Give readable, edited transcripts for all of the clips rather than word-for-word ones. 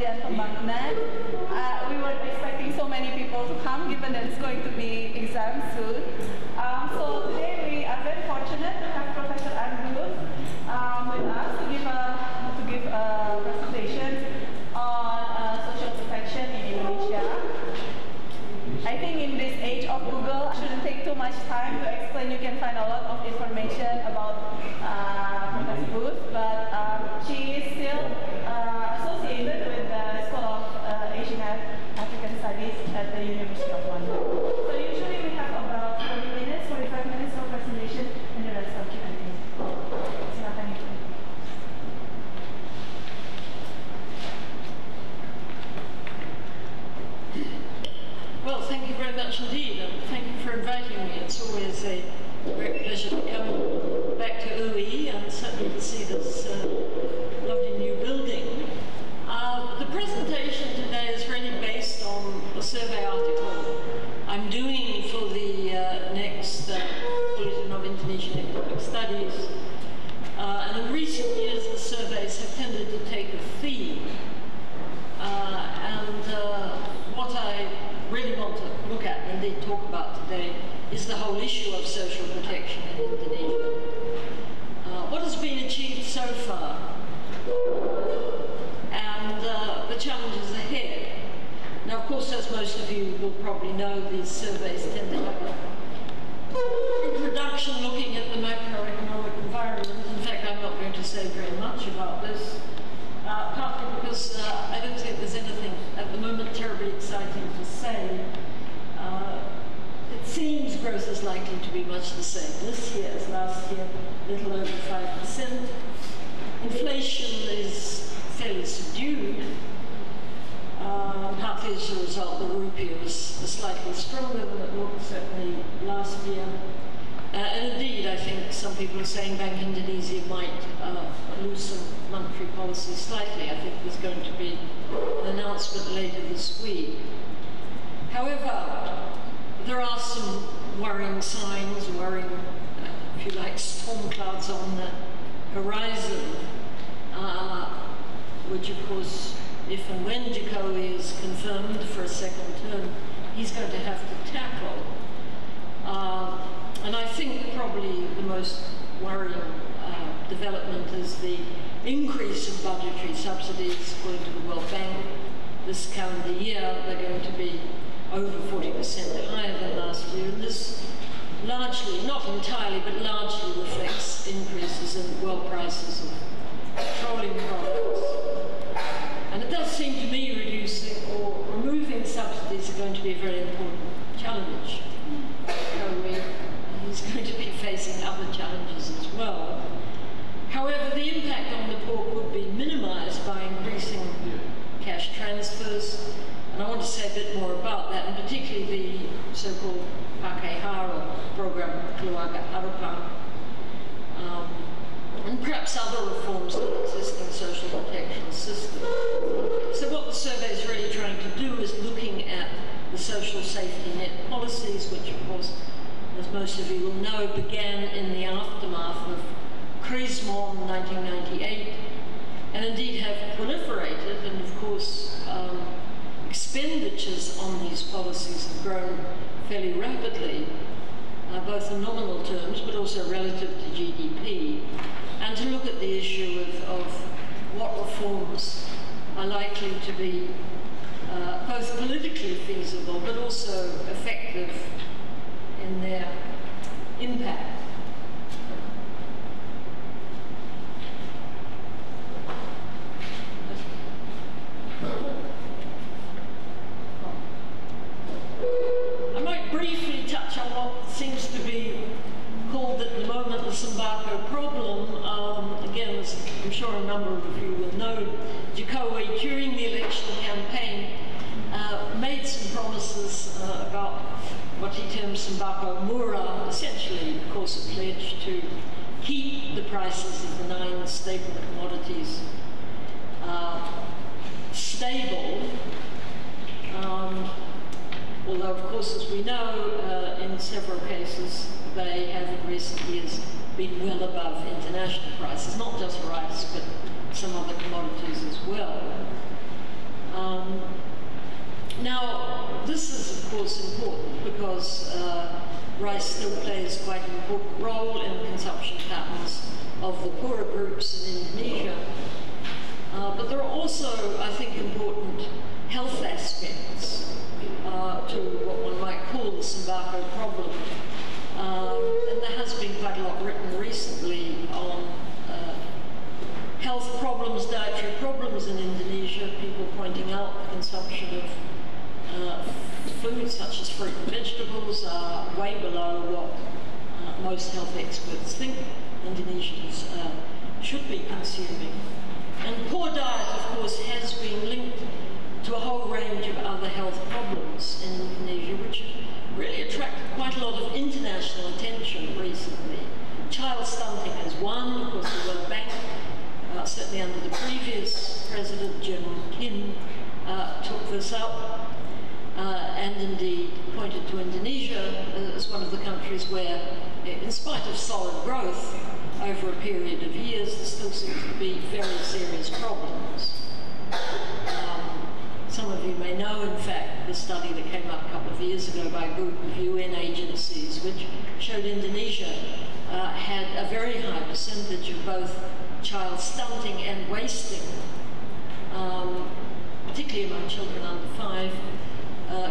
Kajian Pembangunan. We weren't expecting so many people to come, given that it's going to be exam soon. So today we are very fortunate to have Professor Andrews with us to give a presentation on social protection in Indonesia. I think in this age of Google, I shouldn't take too much time to explain. You can find a lot of information about Professor Booth, but she is still associated with the School of Asian African Studies at the University of London. So usually we have about 40 minutes, 45 minutes for presentation, and the rest of Q&A. Silakan Ibu. Well, thank you very much indeed, and thank you for inviting me. It's always a great pleasure to come back to UI and certainly to see this lovely new building. The presentation today is really based on a survey article I'm doing for the next Bulletin of Indonesian Economic Studies. And in recent years, the surveys have tended to take a theme. What I really want to look at and indeed talk about today is the whole issue of social protection in Indonesia. What has been achieved so far and the challenges ahead. Now, of course, as most of you will probably know, these surveys tend to have an introduction looking at the macroeconomic environment. In fact, I'm not going to say very much about this. Partly because I don't think there's anything at the moment terribly exciting to say. It seems growth is likely to be much the same this year as last year, a little over 5%. Inflation is fairly subdued, partly as a result the rupee was slightly stronger than it looked certainly last year. And indeed, I think some people are saying Bank Indonesia might loosen monetary policy slightly. I think there's going to be an announcement later this week. However, there are some worrying signs, if you like, storm clouds on the horizon, which of course, if and when Jokowi is confirmed for a second term, he's going to have to tackle. And I think probably the most worrying development is the increase in budgetary subsidies. According to the World Bank, this calendar year they're going to be over 40% higher than last year. And this largely, not entirely, but largely reflects increases in world prices of petroleum products. And it does seem to me reducing or removing subsidies are going to be a very important challenge. He's going to be facing other challenges as well. However, the impact on the poor could be minimized by increasing cash transfers, and I want to say a bit more about that, and particularly the so-called Pakai Hara program, Keluarga Harapan, and perhaps other reforms to the existing social protection system. So what the survey is really trying to do is looking at the social safety net policies, which of course, as most of you will know, began in the aftermath of Krismon 1998, and indeed have proliferated, and of course expenditures on these policies have grown fairly rapidly, both in nominal terms but also relative to GDP, and to look at the issue of what reforms are likely to be both politically feasible but also effective in their impact. I might briefly touch on what seems to be called at the moment the Sembako problem. Again, as I'm sure a number of you will know, Jokowi, during the election campaign, made some promises about what he termed Sembako Murah, essentially, of course, a pledge to keep the prices of the 9 staple commodities stable. Although, of course, as we know, in several cases, they have in recent years been well above international prices, not just rice, but some other commodities as well. this is, of course, important because rice still plays quite an important role in consumption patterns of the poorer groups in Indonesia. But there are also, I think, important health aspects to what one might call the tobacco problem. And there has been quite a lot written recently on health problems, dietary problems in Indonesia, people pointing out the consumption of foods such as fruit and vegetables are way below what most health experts think Indonesians should be consuming. And poor diet, of course, has been linked to a whole range of other health problems in Indonesia, which have really attracted quite a lot of international attention recently. Child stunting is one. Of course, the World Bank, certainly under the previous president, Jim Kim, took this up and indeed pointed to Indonesia as one of the countries where, in spite of solid growth over a period of years, there still seems to be very serious problems. Some of you may know, in fact, the study that came up a couple of years ago by a group of UN agencies, which showed Indonesia had a very high percentage of both child stunting and wasting, particularly among children under 5,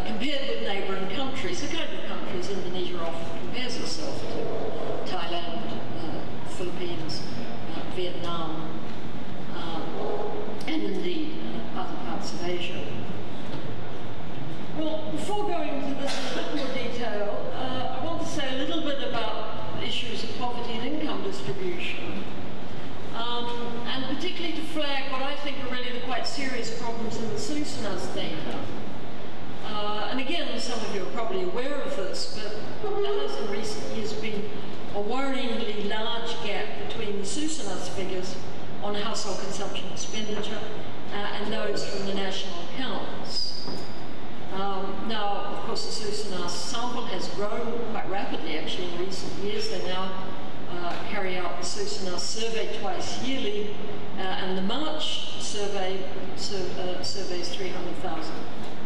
compared with neighbouring countries, the kind of countries Indonesia often compares itself to: Thailand, Philippines, Vietnam, and indeed other parts of Asia. Well, before going into this in a bit more detail, I want to say a little bit about issues of poverty and income distribution, and particularly to flag what I think are really the quite serious problems in the Susunas data. And again, some of you are probably aware of this, but there has in recent years been a worryingly large gap between the Susunas figures on household consumption expenditure and those from the national accounts. Now, of course, the Susunas sample has grown quite rapidly, actually, in recent years. They now carry out the Susunas survey twice yearly, and the March survey surveys 300,000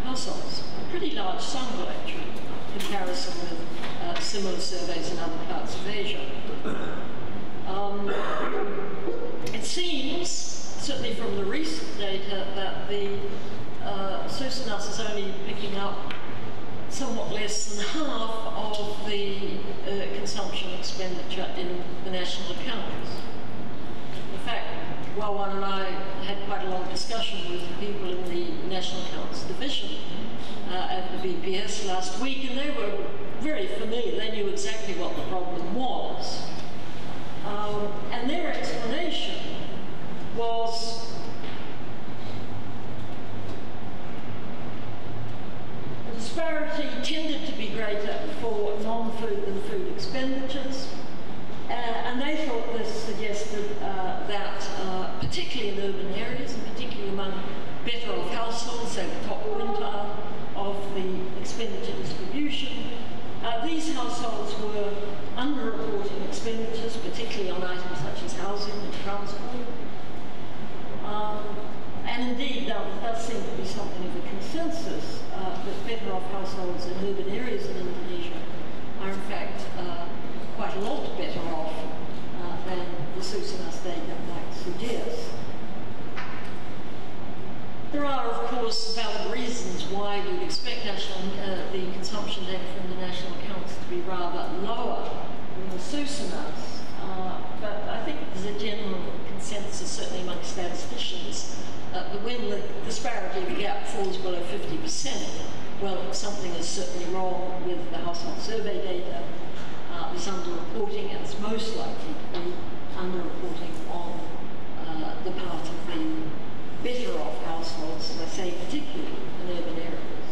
households. A pretty large sample, actually, in comparison with similar surveys in other parts of Asia. It seems, certainly from the recent data, that the Susunas is only picking up somewhat less than half of the consumption expenditure in the national accounts. In fact, Wawan and I had quite a long discussion with the people in the National Accounts Division at the BPS last week, and they were very familiar. They knew exactly what the problem was. And their explanation was the disparity tended to be greater for non-food than food expenditures. And they thought this suggested that, particularly in urban areas, and particularly among better off households, so the top quintile of the expenditure distribution, these households were underreporting expenditures, particularly on items such as housing and transport. And indeed, there does seem to be something of a consensus that better off households in urban areas in Indonesia are in fact quite a lot better off than the Susunas data might suggest. There are, of course, valid reasons why we'd expect the consumption data from the national accounts to be rather lower than the Susunas, but I think there's a general consensus, certainly among statisticians, that when the disparity of the gap falls below 50%, well, something is certainly wrong with the household survey data. There's underreporting, and it's most likely to be underreporting on the part of the better off households, as I say, particularly in urban areas.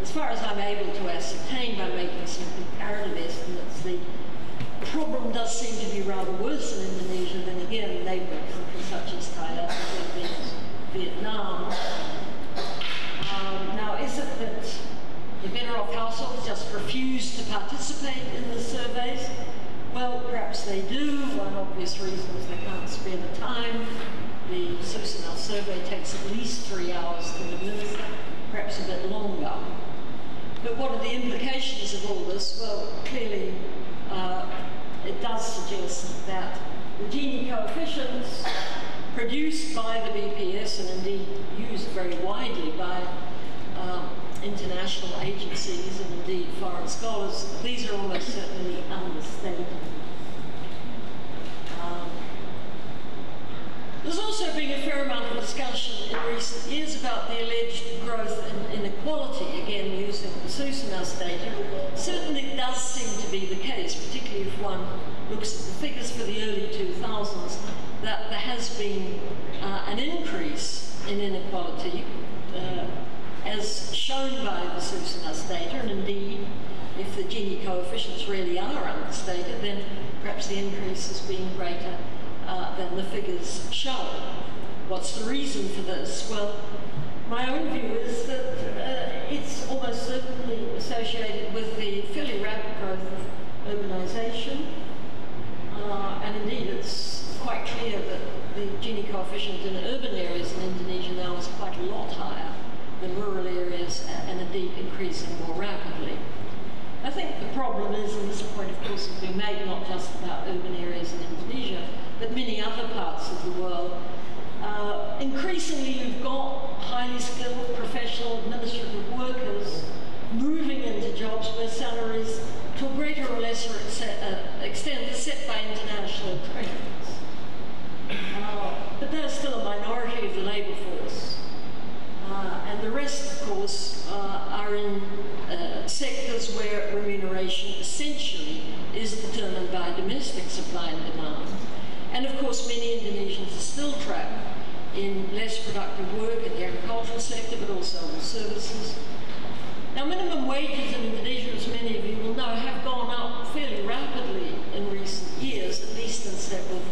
As far as I'm able to ascertain by making some comparative estimates, the problem does seem to be rather worse in Indonesia than, again, neighbouring countries such as Thailand, Philippines, Vietnam. Now, is it that the better off households just refuse to participate in the surveys? Well, perhaps they do. One obvious reason is they can't spare the time. The Susunas survey takes at least 3 hours to administer, perhaps a bit longer. But what are the implications of all this? Well, clearly it does suggest that the Gini coefficients produced by the BPS and indeed used very widely by international agencies and indeed foreign scholars, these are almost certainly understated. There's also been a fair amount of discussion in recent years about the alleged growth in inequality, again using the Susanas data. Certainly it does seem to be the case, particularly if one looks at the figures for the early 2000s, that there has been an increase in inequality as shown by the Susanas data, and indeed if the Gini coefficients really are understated, then perhaps the increase has been greater than the figures show. What's the reason for this? Well, my own view is that it's almost certainly associated with the fairly rapid growth of urbanisation, and indeed it's quite clear that the Gini coefficient in urban areas in Indonesia now is quite a lot higher than rural areas, and indeed increasing more rapidly. I think the problem is, and this point of course has been made not just about urban areas in Indonesia, but many other parts of the world. Increasingly you've got highly skilled professional administrative workers moving into jobs where salaries to a greater or lesser extent are set by international trends. But they're still a minority of the labour force. And the rest, of course, are in sectors where remuneration essentially is determined by domestic supply and demand. And of course, many Indonesians are still trapped in less productive work in the agricultural sector, but also in services. Now, minimum wages in Indonesia, as many of you will know, have gone up fairly rapidly in recent years, at least in step with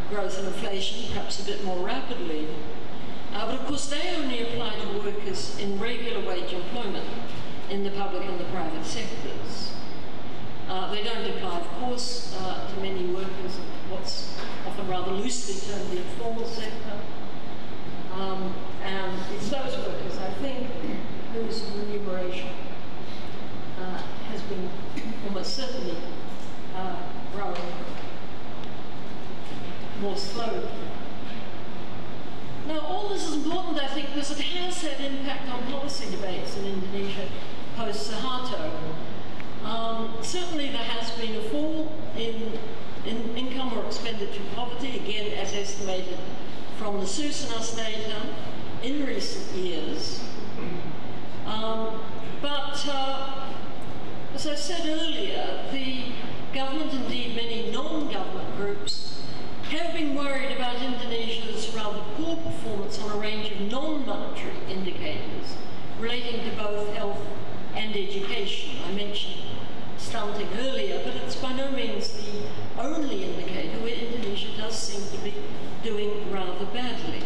growth and inflation, perhaps a bit more rapidly. But of course, they only apply to workers in regular wage employment in the public and the private sectors. They don't apply, of course, to many workers in what's often rather loosely termed the informal sector. And it's those workers, I think, whose remuneration has been almost certainly growing more slowly. Now, all this is important, I think, because it has had impact on policy debates in Indonesia post-Suharto. Certainly there has been a fall in income or expenditure poverty, again as estimated from the Susanas data in recent years. But as I said earlier, the government, indeed many non-government groups, have been worried about Indonesia's rather poor performance on a range of non-monetary indicators relating to both health and education. I mentioned stunting earlier, but it's by no means the only indicator where Indonesia does seem to be doing rather badly.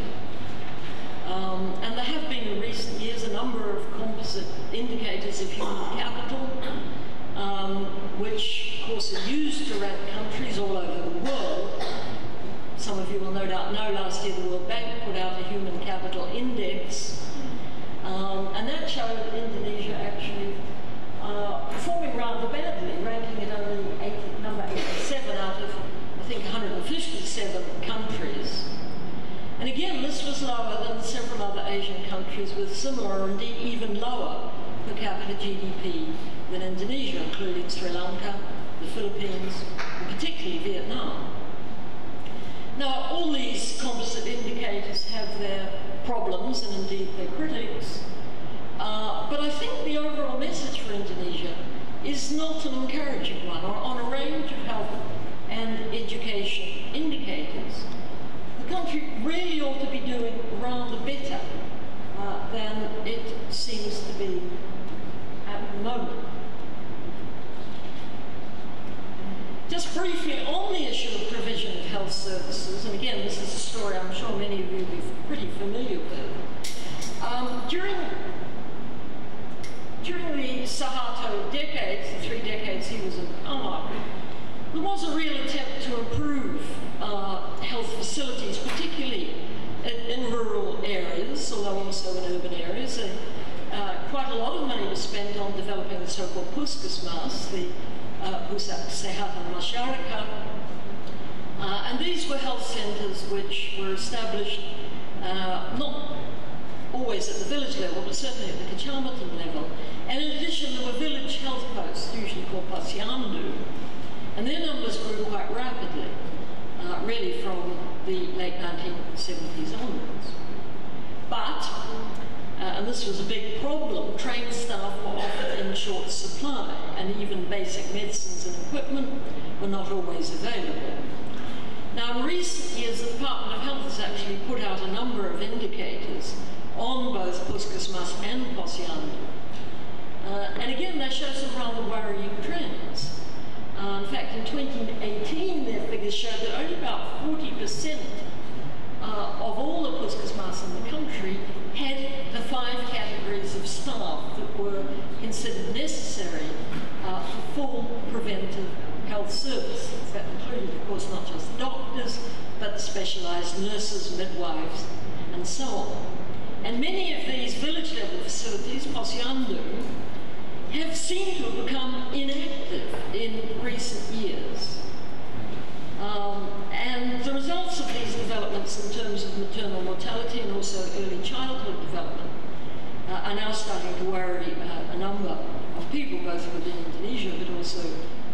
And there have been in recent years a number of composite indicators of human capital, which of course are used to rank countries all over the world. Some of you will no doubt know last year the World Bank put out a human capital index, and that showed Indonesia actually performing rather badly, ranking at only number 87 out of, I think, 157 countries. And again, this was lower than several other Asian countries with similar, or indeed even lower, per capita GDP than Indonesia, including Sri Lanka, the Philippines, and particularly Vietnam. Now, all these composite indicators have their problems and indeed their critics, but I think the overall message for Indonesia is not an encouraging one. On a range of health and education indicators, the country really ought to be doing rather better than it seems to be at the moment. Just briefly on the issue of provision of health services, and again this is a story I'm sure many of you will be pretty familiar with. During the Suharto decades, the 3 decades he was in power, there was a real attempt to improve health facilities, particularly in rural areas, although also in urban areas. quite a lot of money was spent on developing the so-called puskesmas, the Pusat Kesehatan Masyarakat, and these were health centres which were established not always at the village level, but certainly at the kecamatan level. And in addition, there were village health posts, usually called posyandu, and their numbers grew quite rapidly, really from the late 1970s onwards. But, and this was a big problem, trained staff were often in short supply, and even basic medicines and equipment were not always available. Now, in recent years, the Department of Health has actually put out a number of indicators on both puskesmas and posyandu. And again, they show some rather worrying trends. In fact, in 2018, their figures showed that only about 40% of all the puskesmas in the country had the 5 categories of staff that were considered necessary for full preventive health services. That included, of course, not just doctors, but specialised nurses, midwives, and so on. And many of these village-level facilities, posyandu, have seemed to have become inactive in recent years. And the results of these developments in terms of maternal mortality and also early childhood development are now starting to worry a number of people, both within Indonesia but also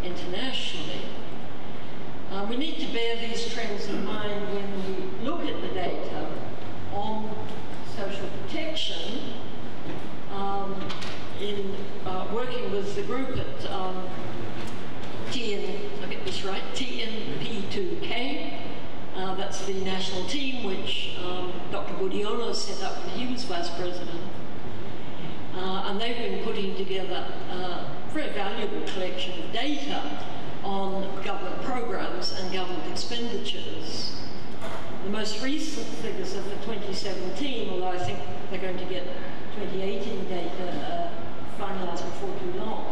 internationally. We need to bear these trends in mind when we look at the data on social protection in working with the group at TNP2K. That's the national team which Dr. Budiono set up when he was Vice President. And they've been putting together a very valuable collection of data on government programs and government expenditures. The most recent figures are for 2017, although I think they're going to get 2018 data finalised before too long.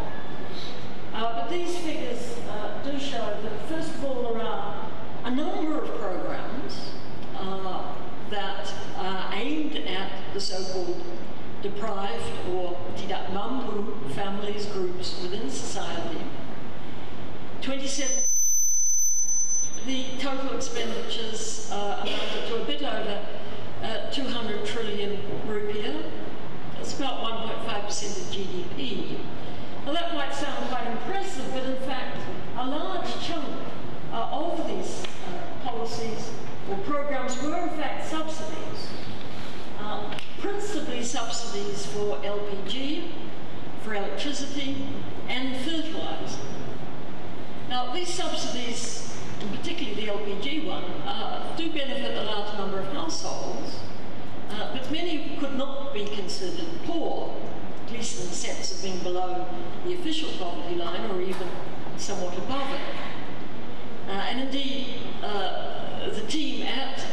But these figures do show that, first of all, there are a number of programs that are aimed at the so-called deprived or tidak mampu families, groups within society. 2017, the total expenditures amounted to a bit over 200 trillion rupiah. That's about 1.5% of GDP. Well, that might sound quite impressive, but in fact, a large chunk of these policies or programs were in fact subsidies. Principally subsidies for LPG, for electricity, and fertiliser. Now, these subsidies, and particularly the LPG one, do benefit a large number of households, but many could not be considered poor, at least in the sense of being below the official poverty line or even somewhat above it. And indeed, the team at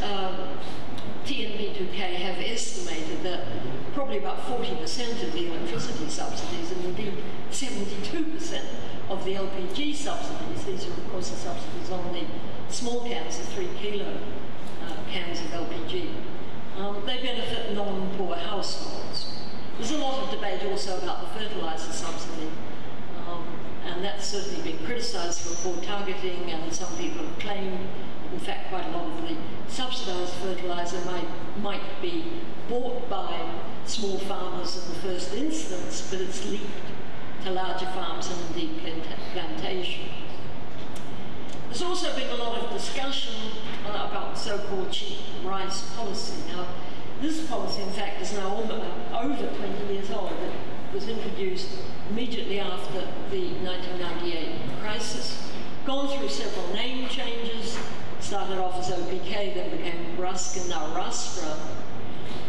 TNP2K have estimated that probably about 40% of the electricity subsidies, and indeed 72% of the LPG subsidies, these are of course the subsidies on the small cans, the 3 kilo cans of LPG, they benefit non-poor households. There's a lot of debate also about the fertiliser subsidy, and that's certainly been criticised for poor targeting, and some people have claimed, in fact, quite a lot of the subsidised fertiliser might be bought by small farmers in the first instance, but it's leaked to larger farms and indeed plantations. There's also been a lot of discussion about the so-called cheap rice policy. Now, this policy, in fact, is now over 20 years old. It was introduced immediately after the 1998 crisis, gone through several name changes, started off as OPK, then became Rusk and now Rastra.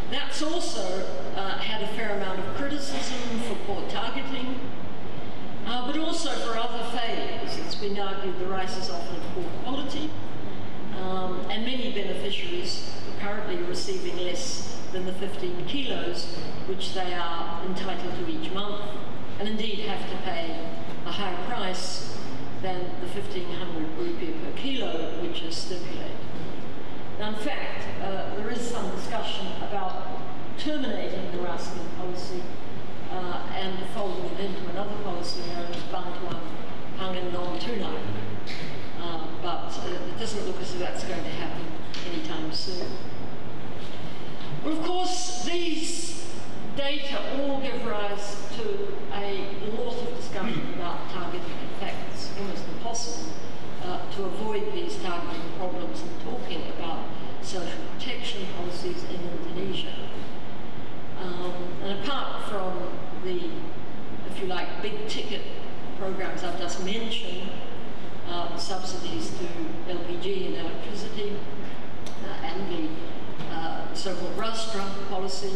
That's also had a fair amount of criticism for poor targeting, but also for other failures. It's been argued the rice is often of poor quality, and many beneficiaries are currently receiving less than the 15 kilos which they are entitled to each month, and indeed have to pay a higher price than the 1,500 rupiah per kilo which is stipulated. Now, in fact, there is some discussion about terminating the Raskin policy and folding it into another policy known as Bantuan Pangan Non-Tunai. But it doesn't look as if that's going to happen anytime soon. Well, of course, these data all give rise to a lot of discussion about targeting. In fact, it's almost impossible to avoid these targeting problems and talking about social protection policies in Indonesia. And apart from the, if you like, big ticket programs I've just mentioned, subsidies to LPG and electricity, and the so-called restaurant policy.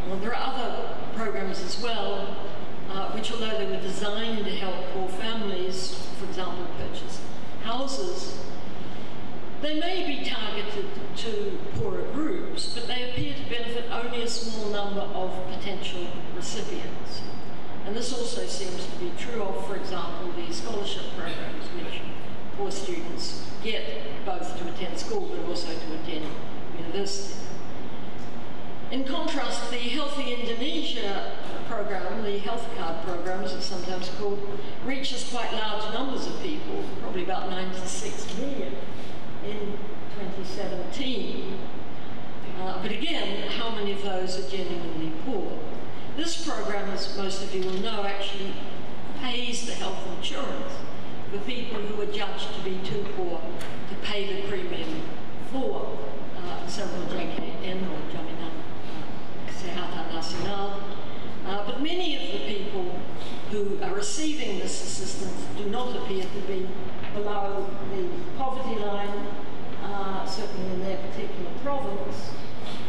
Well, there are other programs as well, which, although they were designed to help poor families, for example, purchase houses, they may be targeted to poorer groups, but they appear to benefit only a small number of potential recipients. And this also seems to be true of, for example, the scholarship programs, which poor students get both to attend school but also to attend university. In contrast, the Healthy Indonesia program, the health card program as it's sometimes called, reaches quite large numbers of people, probably about 96 million in 2017. But again, how many of those are genuinely poor? This program, as most of you will know, actually pays the health insurance for people who are judged to be too poor to pay the premium for several JKN or Jaminan Kesehatan Nasional. But many of the people who are receiving this assistance do not appear to be below the poverty line, certainly in their particular province.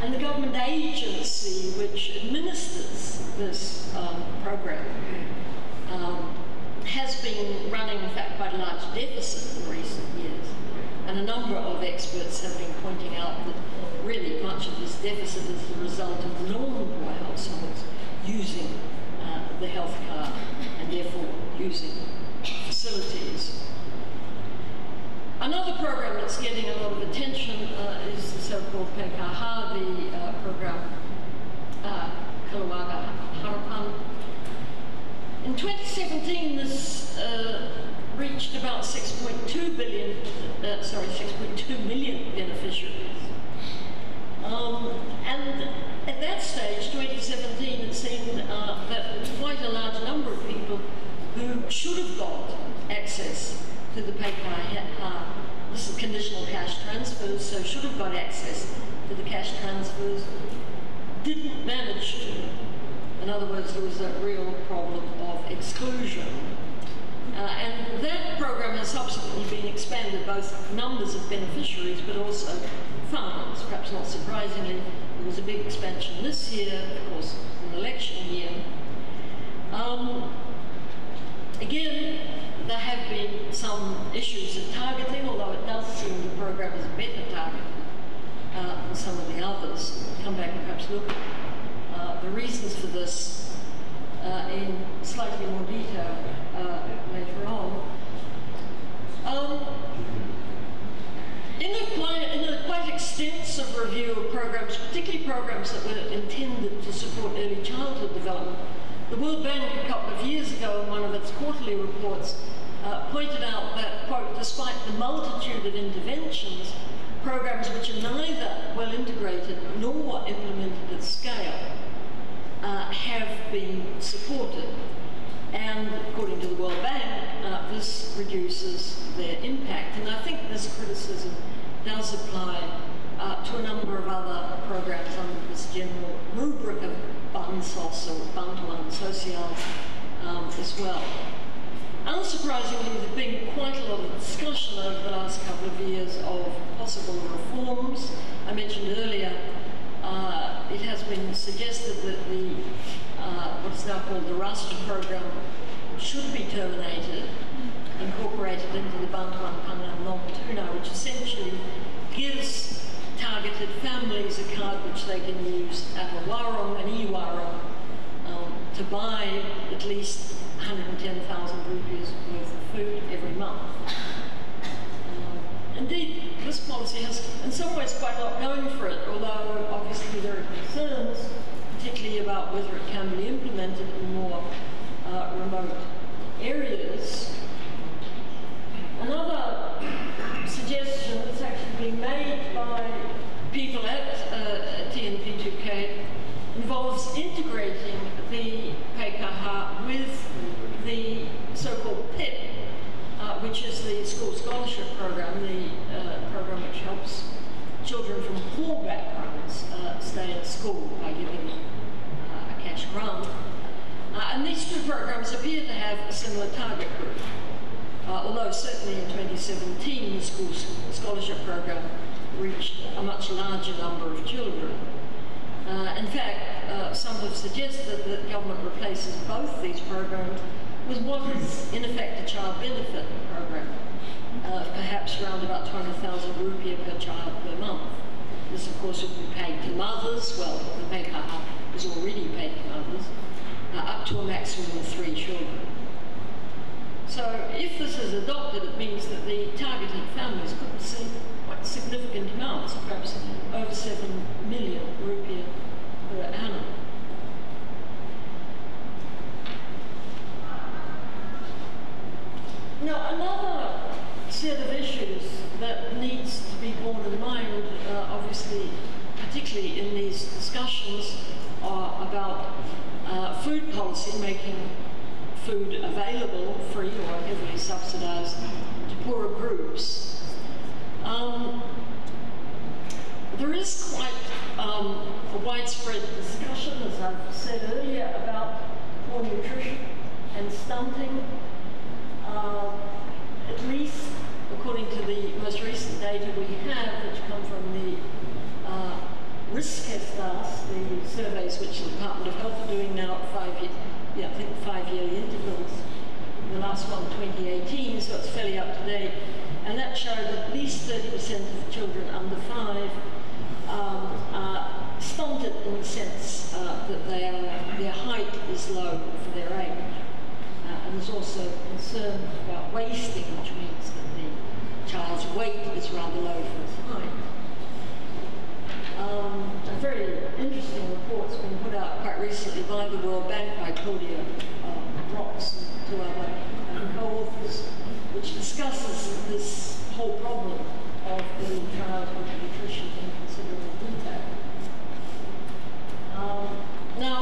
And the government agency which administers this program has been running, in fact, quite a large deficit in recent years. And a number of experts have been pointing out that really much of this deficit is the result of non-poor households using the health card and therefore using facilities. Another program that's getting a lot of attention is the so-called PKH, the program Keluarga Harapan. In 2017, this reached about 6.2 million beneficiaries. And at that stage, 2017, it seemed that quite a large number of people who should have got access to the PKH, this is conditional cash transfers, so should have got access to the cash transfers, didn't manage to. In other words, there was a real problem of exclusion. And that program has subsequently been expanded, both numbers of beneficiaries but also funds. Perhaps not surprisingly, there was a big expansion this year, of course, an election year. Again, there have been some issues of targeting, although it does seem the program is better targeted than some of the others. We'll come back and perhaps look at the reasons for this in slightly more detail later on. In a quite extensive review of programs, particularly programs that were intended to support early childhood development, the World Bank a couple of years ago in one of its quarterly reports pointed out that, quote, despite the multitude of interventions, programs which are neither well integrated nor implemented at scale have been supported. And according to the World Bank, this reduces their impact. And I think this criticism does apply to a number of other programs under this general rubric of Bansos or Bantuan Sosial as well. Unsurprisingly, there's been quite a lot of discussion over the last couple of years of possible reforms. I mentioned earlier, it has been suggested that the what's now called the Rasta program should be terminated, incorporated into the Bantuan Pangan Non-Tunai, which essentially gives targeted families a card which they can use at a warung, an e-warung, to buy at least 110,000 rupees worth of food every month. Indeed, this policy has in some ways quite a lot going for it, although obviously there are concerns, particularly about about whether it can be implemented in more remote areas. Another suggestion that's actually been made by people at TNP2K involves integrating the PKH with the so-called PEP, which is the school scholarship program, the program which helps children from poor backgrounds stay at school by giving them a cash grant. And these two programs appear to have a similar target group, although certainly in 2017 the school scholarship program reached a much larger number of children. In fact, some have suggested that government replaces both these programs with what is in effect a child benefit program, perhaps around about 20,000 rupiah per child per month. This of course would be paid to mothers, well the PKH is already paid to mothers, up to a maximum of 3 children. So if this is adopted, it means that the targeted families could receive quite significant amounts, perhaps over 7 million rupiah per annum. Now, another set of issues that needs to be borne in mind, obviously, particularly in these discussions, are about food policy, making food available, free or heavily subsidized, to poorer groups. There is quite a widespread discussion, as I've said earlier, about poor nutrition and stunting. At least according to the most recent data we have, which come from the risk tests, the surveys which the Department of Health are doing now at 5-yearly intervals. The last one, 2018, so it's fairly up to date. And that showed at least 30% of children under 5 are stunted in the sense that their height is low for their age. And there's also concern about wasting, which means that the child's weight is rather low for its height. A very interesting report's been put out quite recently by the World Bank, by Claudia Rox and 2 other co-authors, which discusses this whole problem of early childhood nutrition in considerable detail. Now,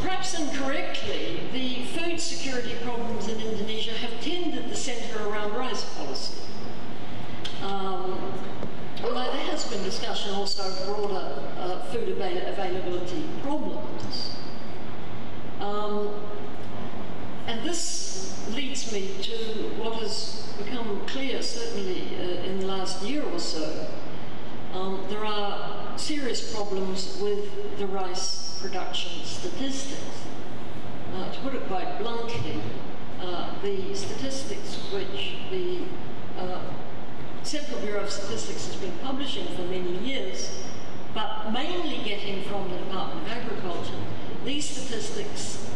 perhaps incorrectly, the food security problems in Indonesia have tended to centre around rice policy. Although there has been discussion also of broader food availability problems. And this leads me to what has become clear, certainly in the last year or so. There are serious problems with the rice production statistics. To put it quite bluntly, the statistics which the Central Bureau of Statistics has been publishing for many years, but mainly getting from the Department of Agriculture, these statistics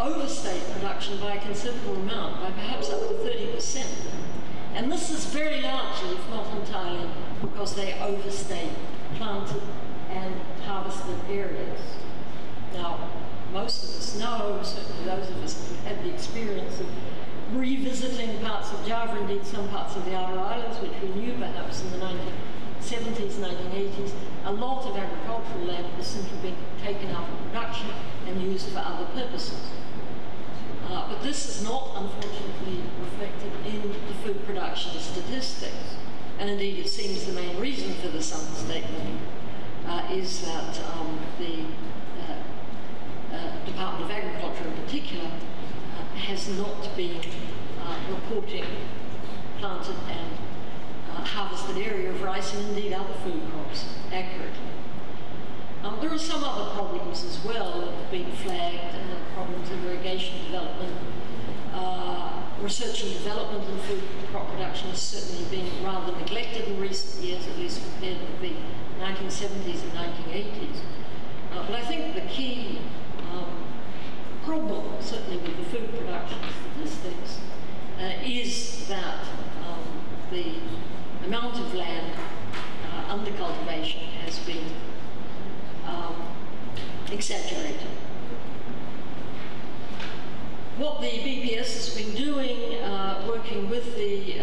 overstate production by a considerable amount, by perhaps up to 30%. And this is very largely, if not entirely, because they overstate planted and harvested areas. Now, most of us know, certainly those of us who had the experience of revisiting parts of Java, indeed some parts of the outer islands, which we knew perhaps in the 1970s, 1980s, a lot of agricultural land has simply been taken out of production and used for other purposes. But this is not, unfortunately, reflected in the food production statistics. And indeed, it seems the main reason for this understatement is that the Department of Agriculture in particular has not been reporting planted and harvested area of rice and indeed other food crops accurately. There are some other problems as well that have been flagged, problems of irrigation development. Research and development in food crop production has certainly been rather neglected in recent years, at least compared with the 1970s and 1980s. But I think the key problem, certainly with the food production statistics, is that the amount of land under cultivation has been exaggerated. What the BPS has been doing, working with the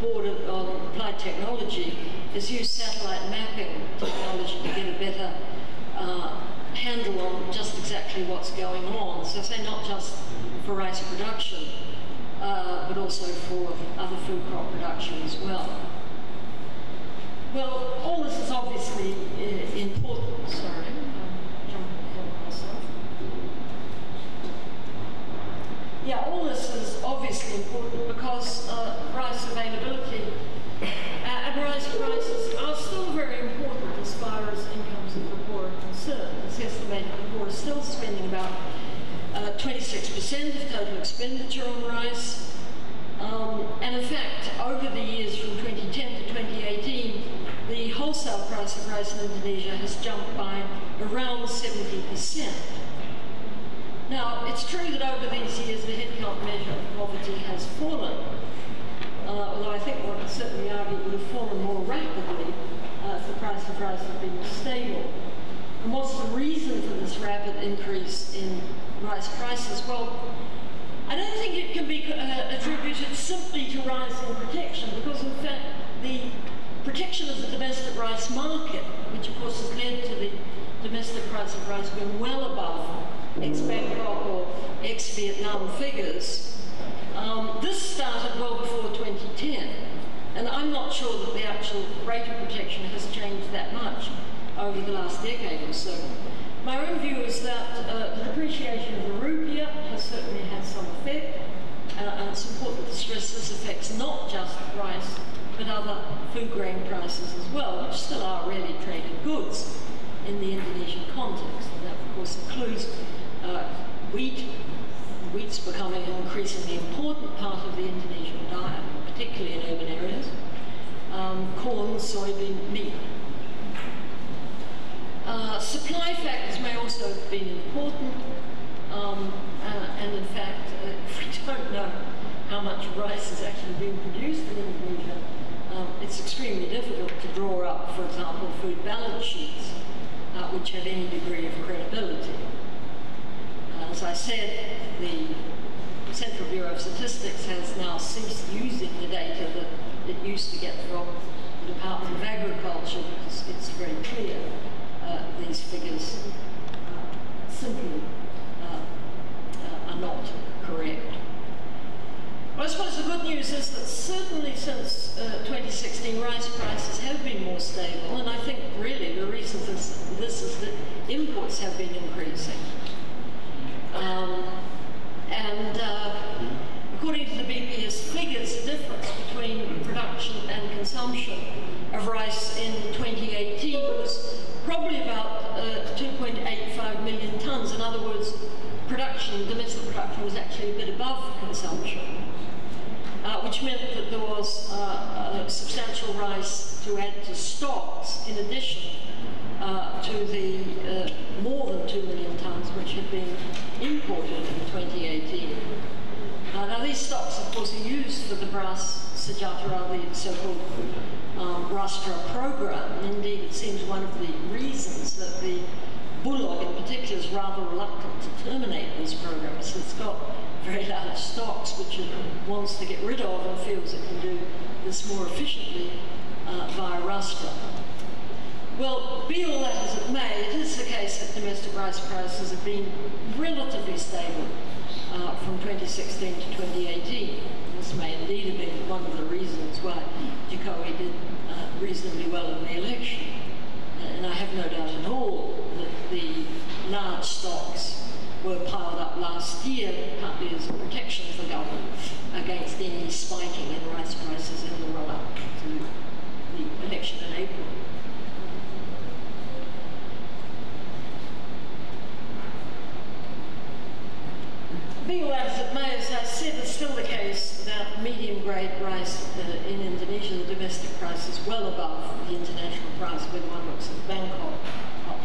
Board on Applied Technology, is use satellite mapping technology to get a better handle on just exactly what's going on. So say not just for rice production, but also for other food crop production as well. Well, all this is obviously important. Sorry, I'm jumping ahead of myself. Yeah, all this is obviously important because rice availability and rice prices are still very important as far as incomes of the poor are concerned. It's estimated the poor is still spending about 26% of total expenditure on rice. And in fact, over the years from 2010 to 2018, the wholesale price of rice in Indonesia has jumped by around 70%. Now, it's true that over these years the headcount measure of poverty has fallen, although I think one could certainly argue it would have fallen more rapidly if the price of rice had been stable. And what's the reason for this rapid increase in rice prices? Well, I don't think it can be attributed simply to rising protection, because in fact the protection of the domestic rice market, which of course has led to the domestic price of rice being well above ex-Bangkok or ex-Vietnam figures, this started well before 2010. And I'm not sure that the actual rate of protection has changed that much over the last decade or so. My own view is that the depreciation of the rupiah has certainly had some effect, and it's important to stress this affects not just rice, but other food grain prices as well, which still are really traded goods in the Indonesian context. And that, of course, includes wheat. Wheat's becoming an increasingly important part of the Indonesian diet, particularly in urban areas. Corn, soybean, meat. Supply factors may also have been important, and in fact, if we don't know how much rice is actually being produced in Indonesia, it's extremely difficult to draw up, for example, food balance sheets which have any degree of credibility. As I said, the Central Bureau of Statistics has now ceased using the data that it used to get from the Department of Agriculture, because it's very clear these figures simply are not correct. Well, I suppose the good news is that certainly since 2016, rice prices have been more stable, and I think really the reason for this is that imports have been increasing. According to the BPS figures, the difference between production and consumption of rice in 2018 was probably about 2.85 million tons. In other words, domestic production was actually a bit above consumption, which meant that there was substantial rice to add to stocks in addition to the more than 2 million tons which had been imported in 2018. Now these stocks, of course, are used for the Beras Sejahtera, the so-called Rastra program. And indeed, it seems one of the reasons that the Bulog in particular is rather reluctant to terminate this program, is it's got very large stocks which it wants to get rid of and feels it can do this more efficiently via Rastra. Well, be all that as it may, it is the case that domestic rice prices have been relatively stable from 2016 to 2018. This may indeed have been one of the reasons why Jokowi did reasonably well in the election. And I have no doubt at all that the large stocks were piled up last year, partly as a protection for the government against any spiking in rice prices in the run-up to the election in April. Be all as it may, as I said, it's still the case that medium-grade rice in Indonesia, the domestic price is well above the international price, whether one looks at Bangkok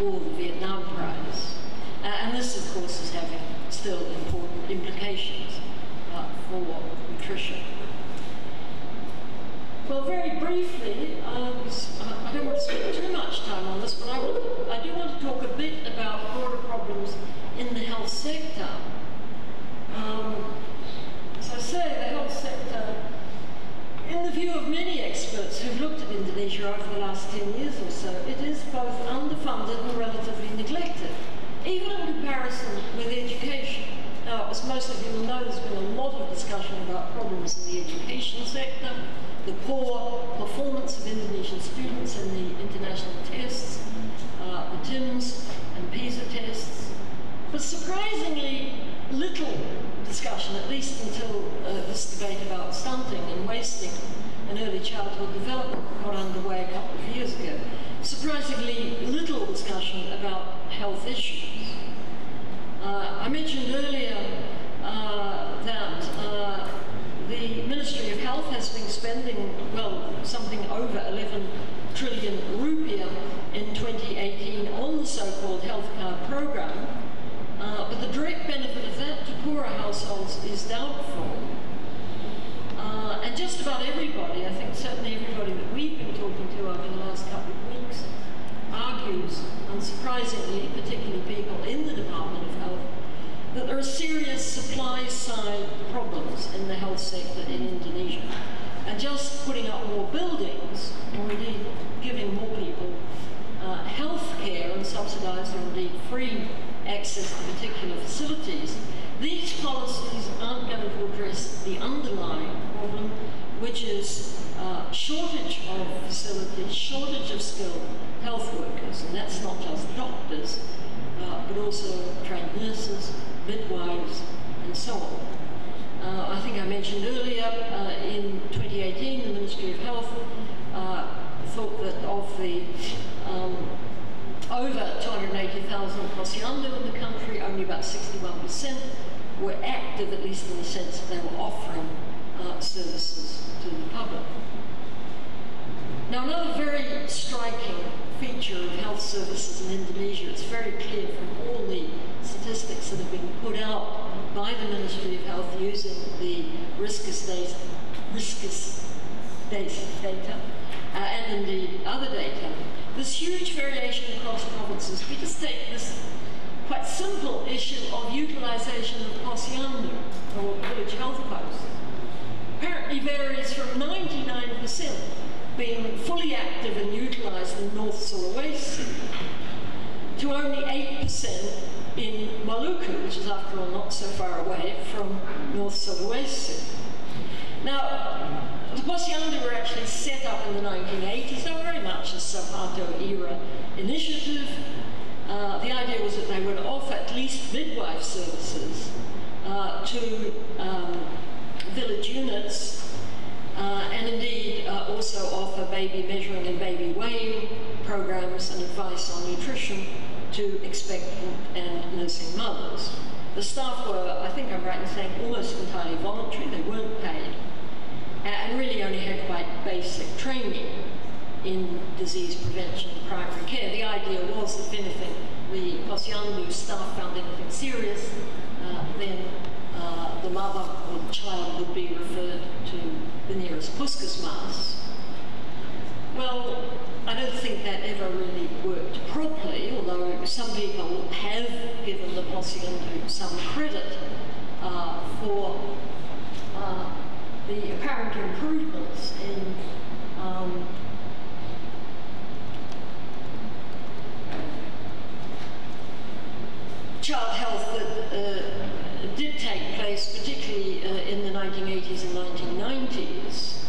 or the Vietnam price. And this, of course, is having still important implications for nutrition. Well, very briefly, I don't want to spend too much time on this, but I do want to talk a bit about broader problems in the health sector. As I say, the health sector, in the view of many experts who've looked at Indonesia over the last 10 years or so, it is both underfunded and relatively neglected, even in comparison with education. Now, as most of you will know, there's been a lot of discussion about problems in the education sector, the poor performance of Indonesian students in the international tests, the TIMS and PISA tests, but surprisingly little discussion, at least until this debate about stunting and wasting and early childhood development got underway a couple of years ago. Surprisingly little discussion about health issues. I mentioned earlier that the Ministry of Health has been spending, well, something over 11 trillion rupiah in 2018 on the so-called health card program, but the direct benefit of that to poorer households is doubtful. And just about everybody, I think certainly everybody that we've been talking to over the last couple of weeks, argues, unsurprisingly, particularly people in the Department of Health, that there are serious supply-side problems in the health sector in Indonesia. And just putting up more buildings, or indeed giving more people health care and subsidised or indeed free access to particular facilities, these policies aren't going to address the underlying problem, which is shortage of facilities, shortage of skilled health workers, and that's not just doctors, but also trained nurses, midwives, and so on. I think I mentioned earlier, in 2018, the Ministry of Health thought that of the over 280,000 posyandu in the country, only about 61% were active, at least in the sense that they were offering services to the public. Now, another very striking feature of health services in Indonesia, it's very clear from all the statistics that have been put out by the Ministry of Health using the riskus data, and indeed other data, there's huge variation across provinces. We just take this quite simple issue of utilisation of posyandu, or village health posts. Apparently varies from 99% being fully active and utilised in North Sulawesi to only 8% in Maluku, which is after all not so far away from North Sulawesi. Now, the posyandu were actually set up in the 1980s. They were very much a Suharto-era initiative. The idea was that they would offer at least midwife services to village units, and indeed also offer baby measuring and baby weighing programs and advice on nutrition to expectant and nursing mothers. The staff were, I think I'm right in saying, almost entirely voluntary. They weren't paid, and really only had quite basic training in disease prevention and primary care. The idea was that if anything, the posyandu staff found anything serious, then the mother or the child would be referred to the nearest puskesmas. Well, I don't think that ever really worked properly, although some people have given the posyandu some credit for the apparent improvements in child health that did take place, particularly in the 1980s and 1990s.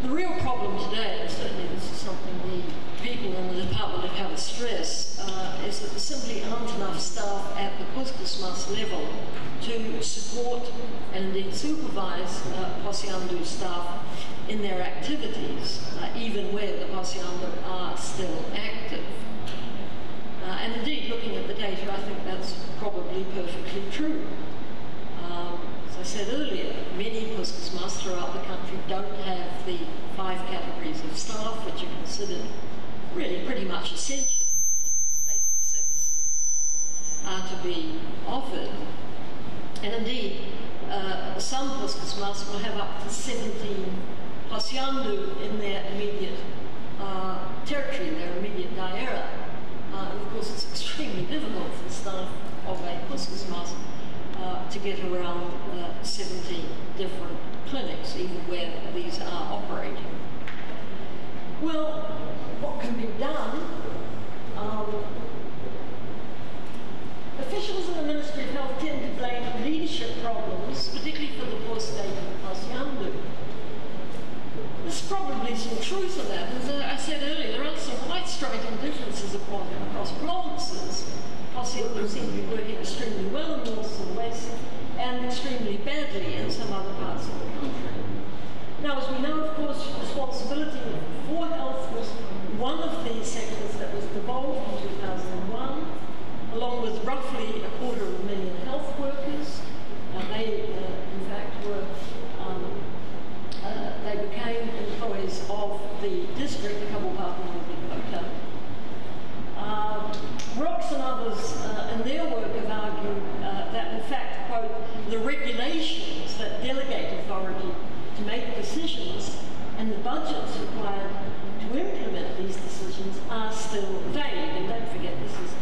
The real problem today, and certainly this is something the people in the Department of Health stress, is that there simply aren't enough staff at the puskesmas level to support and indeed supervise posyandu staff in their activities, even where the posyandu are still active. And indeed, looking at the data, I think that's probably perfectly true. As I said earlier, many puskesmas throughout the country don't have the 5 categories of staff which are considered really pretty much essential. Basic services are to be offered. And indeed, some puskesmas will have up to 17 posyandu in their immediate territory, their immediate daerah. And of course, it's extremely difficult for the staff of a puskesmas to get around 17 different clinics, even where these are operating. Well, what can be done? Officials in the Ministry of Health tend to blame leadership problems, particularly for the poor state of the posyandu. There's probably some truth to that. As I said earlier, there are some quite striking differences across provinces. Posyandu seem to be working extremely well in the north and west, and extremely badly in some other parts of the country. Now, as we know, of course, responsibility for health was one of the sectors that was devolved in 2001, along with roughly 250,000 health workers. They, in fact, were they became employees of the district, a couple partners with the hotel. Rocks and others in their work have argued that, in fact, quote, the regulations that delegate authority to make decisions and the budgets required to implement these decisions are still vague. And don't forget, this is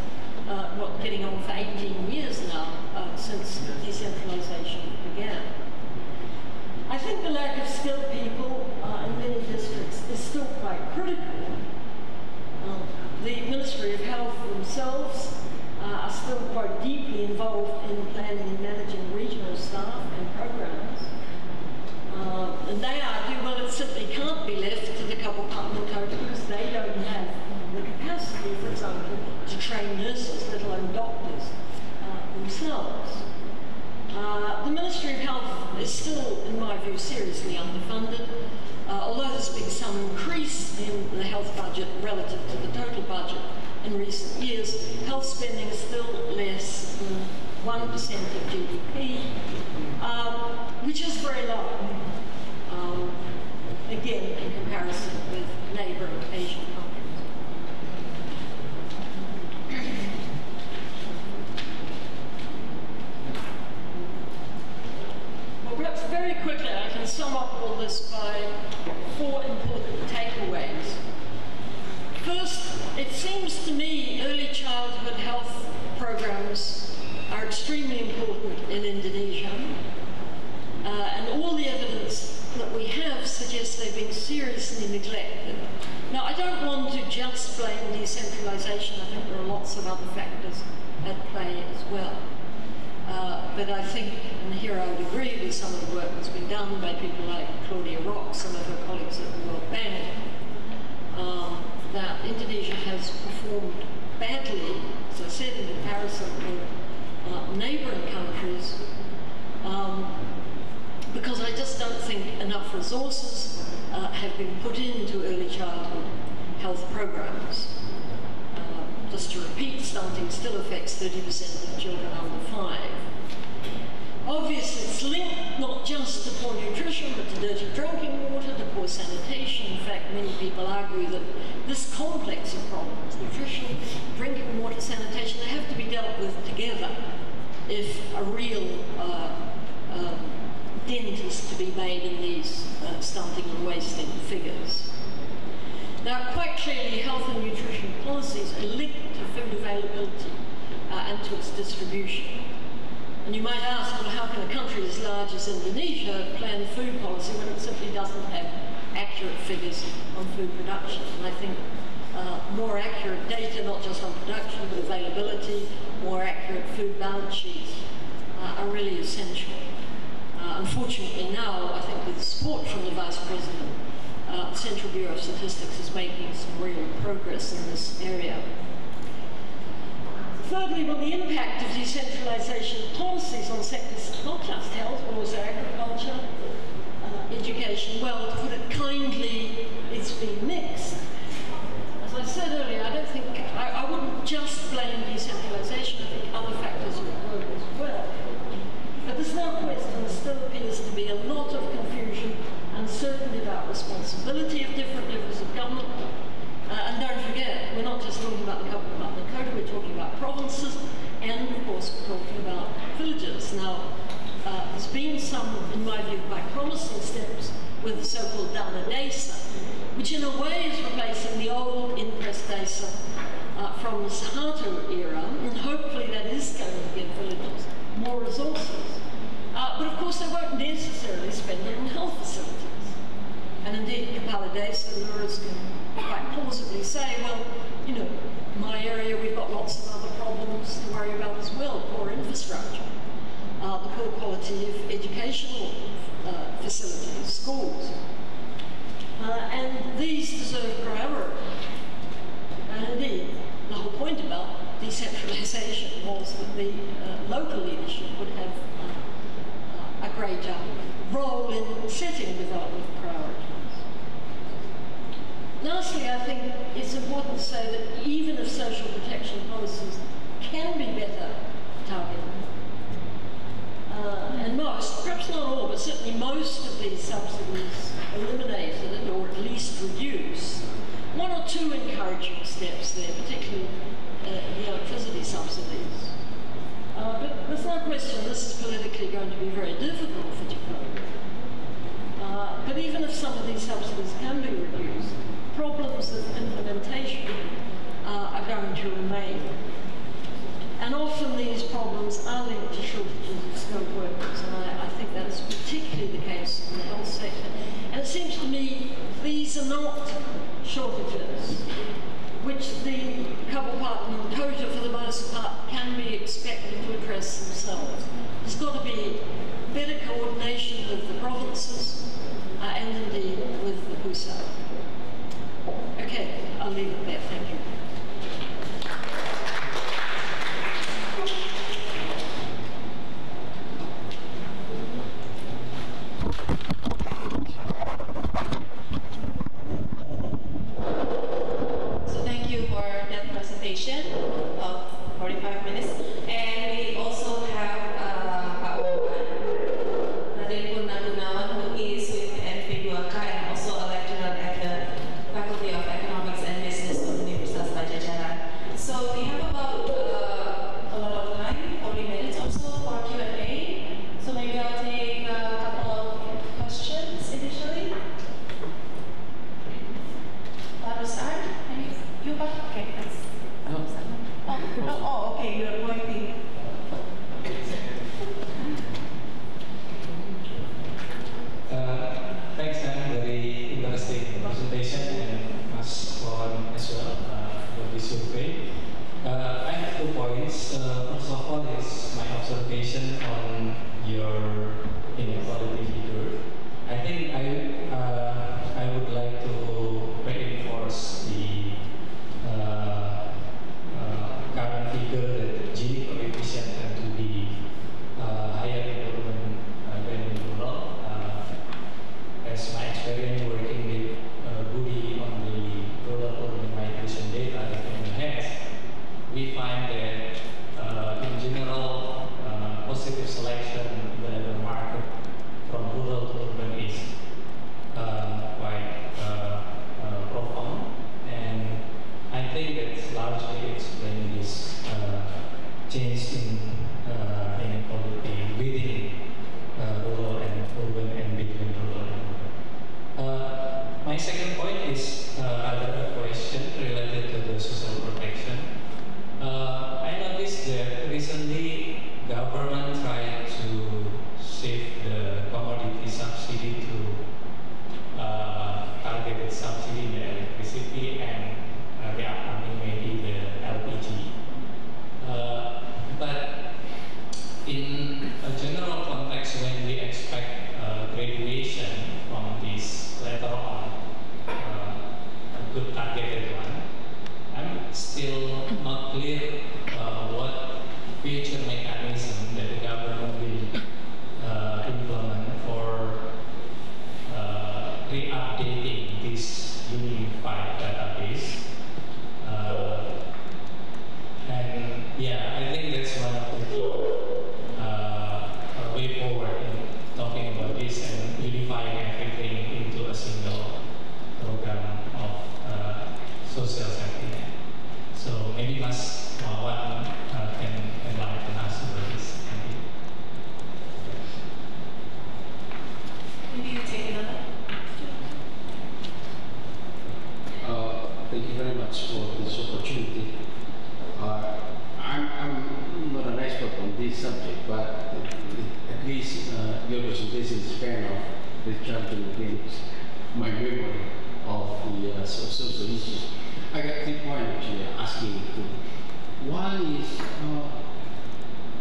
getting on for 18 years now since decentralisation began. I think the lack of skilled people in many districts is still quite critical. The Ministry of Health themselves are still quite deeply involved in planning and managing regional staff and programs. And they argue, well, it simply can't be left to the Kabupaten Kota because they don't have the capacity, for example, to train nurses, let alone doctors themselves. The Ministry of Health is still, in my view, seriously underfunded. Although there's been some increase in the health budget relative to the total budget in recent years, health spending is still less than 1% of GDP, which is very low, again, in comparison with neighbouring Asian countries. Well, perhaps very quickly I can sum up all this by 4 important takeaways. First, it seems to me early childhood health programs are extremely important in Indonesia, and all the evidence that we have suggests they've been seriously neglected. Now, I don't want to just blame decentralisation. I think there are lots of other factors at play as well. But I think, and here I would agree with some of the work that's been done by people like Claudia Rock, some of her colleagues at the World Bank, that Indonesia has performed badly, as I said, in comparison with neighbouring countries, because I just don't think enough resources have been put into early childhood health programs. Just to repeat, stunting still affects 30% of children under 5. Obviously, it's linked not just to poor nutrition, but to dirty drinking water, to poor sanitation. In fact, many people argue that this complex of problems, nutrition, drinking water, sanitation, they have to be dealt with together if a real dent is to be made in these stunting and wasting figures. Now, quite clearly, health and nutrition policies are linked to food availability and to its distribution. And you might ask, well, how can a country as large as Indonesia plan food policy when it simply doesn't have accurate figures on food production? And I think more accurate data, not just on production, but availability, more accurate food balance sheets are really essential. Unfortunately now, I think with support from the Vice President, the Central Bureau of Statistics is making some real progress in this area. Thirdly, well, the impact of decentralisation policies on sectors not just health, but also agriculture, education, well, to put it kindly, it's been mixed. As I said earlier, I don't think, I wouldn't just blame decentralisation, I think other factors are at work as well. But there's no question there still appears to be a lot of confusion, uncertainty about responsibility of different levels of government. And don't forget, we're not just talking about the Kabupaten Kota, we're talking about provinces, and of course we're talking about villages. Now, there's been some, in my view, quite promising steps with the so-called dana desa, which in a way is replacing the old in-press desa from the Suharto era, and hopefully that is going to give villages more resources. But of course they won't necessarily spend it on health facilities. And indeed, Kepala Desa Lurus can quite plausibly say, well, you know, my area we've got lots of other problems to worry about as well, poor infrastructure, the poor quality of educational facilities, schools. And these deserve priority. And indeed, the whole point about decentralization was that the local leadership would have a greater role in setting development priorities. Lastly, I think it's important to say that even if social protection policies can be better targeted, and most, perhaps not all, but certainly most of these subsidies eliminated or at least reduced, one or two encouraging steps there, particularly the electricity subsidies. But there's no question this is politically going to be very difficult for Japan. But even if some of these subsidies can be reduced, problems of implementation are going to remain. And often these problems are linked to shortages of skilled workers, and I think that's particularly the case in the health sector. And it seems to me these are not shortages which the Kabupaten and Kota, for the most part, can be expected to address themselves. There's got to be better coordination with the provinces and indeed with the pusat. Okay, I'll leave it there. Thank you. So thank you for that presentation of 45 minutes. And we also have Raden Purnagunawan, who is with NP2K and also a lecturer at the Faculty of Economics and Business of Universitas Pajajaran. So we have about a lot of time, 40 minutes or so for Q&A. So maybe I'll take a couple of questions initially. Barusan, you got okay, thanks. Oh, okay, you're pointing. Thanks, Anne, very interesting presentation, and Mas Wawan as well for this survey. I have 2 points. First of all is my observation on your inequality figure. I think I would like to reinforce the current figure that the Gini coefficient tend to be higher in urban than in rural. As my experience working with Budi on the rural-urban migration data that we have, we find that in general, positive selection in the labor market from rural to urban is quite profound, and I think that's largely explaining this change in inequality within rural and urban and between rural and urban. My second point is another question related to the social protection. I noticed that recently government tried to shift the commodity subsidy to targeted subsidy in the electricity and the upcoming maybe the LPG. But in a general context, when we expect graduation from this later on, a good targeted one, I'm still not clear what future mechanism that the government will implement for re-updating this unified database. And yeah, I think that's one of the key way forward in talking about this and unifying everything into a single program of social safety net. So maybe Mas Wawan can enlighten us about this. Thank you. this subject, but at least your presentation is fair enough. Recharging against my memory of the social issues. I got 3 points actually asking you. One is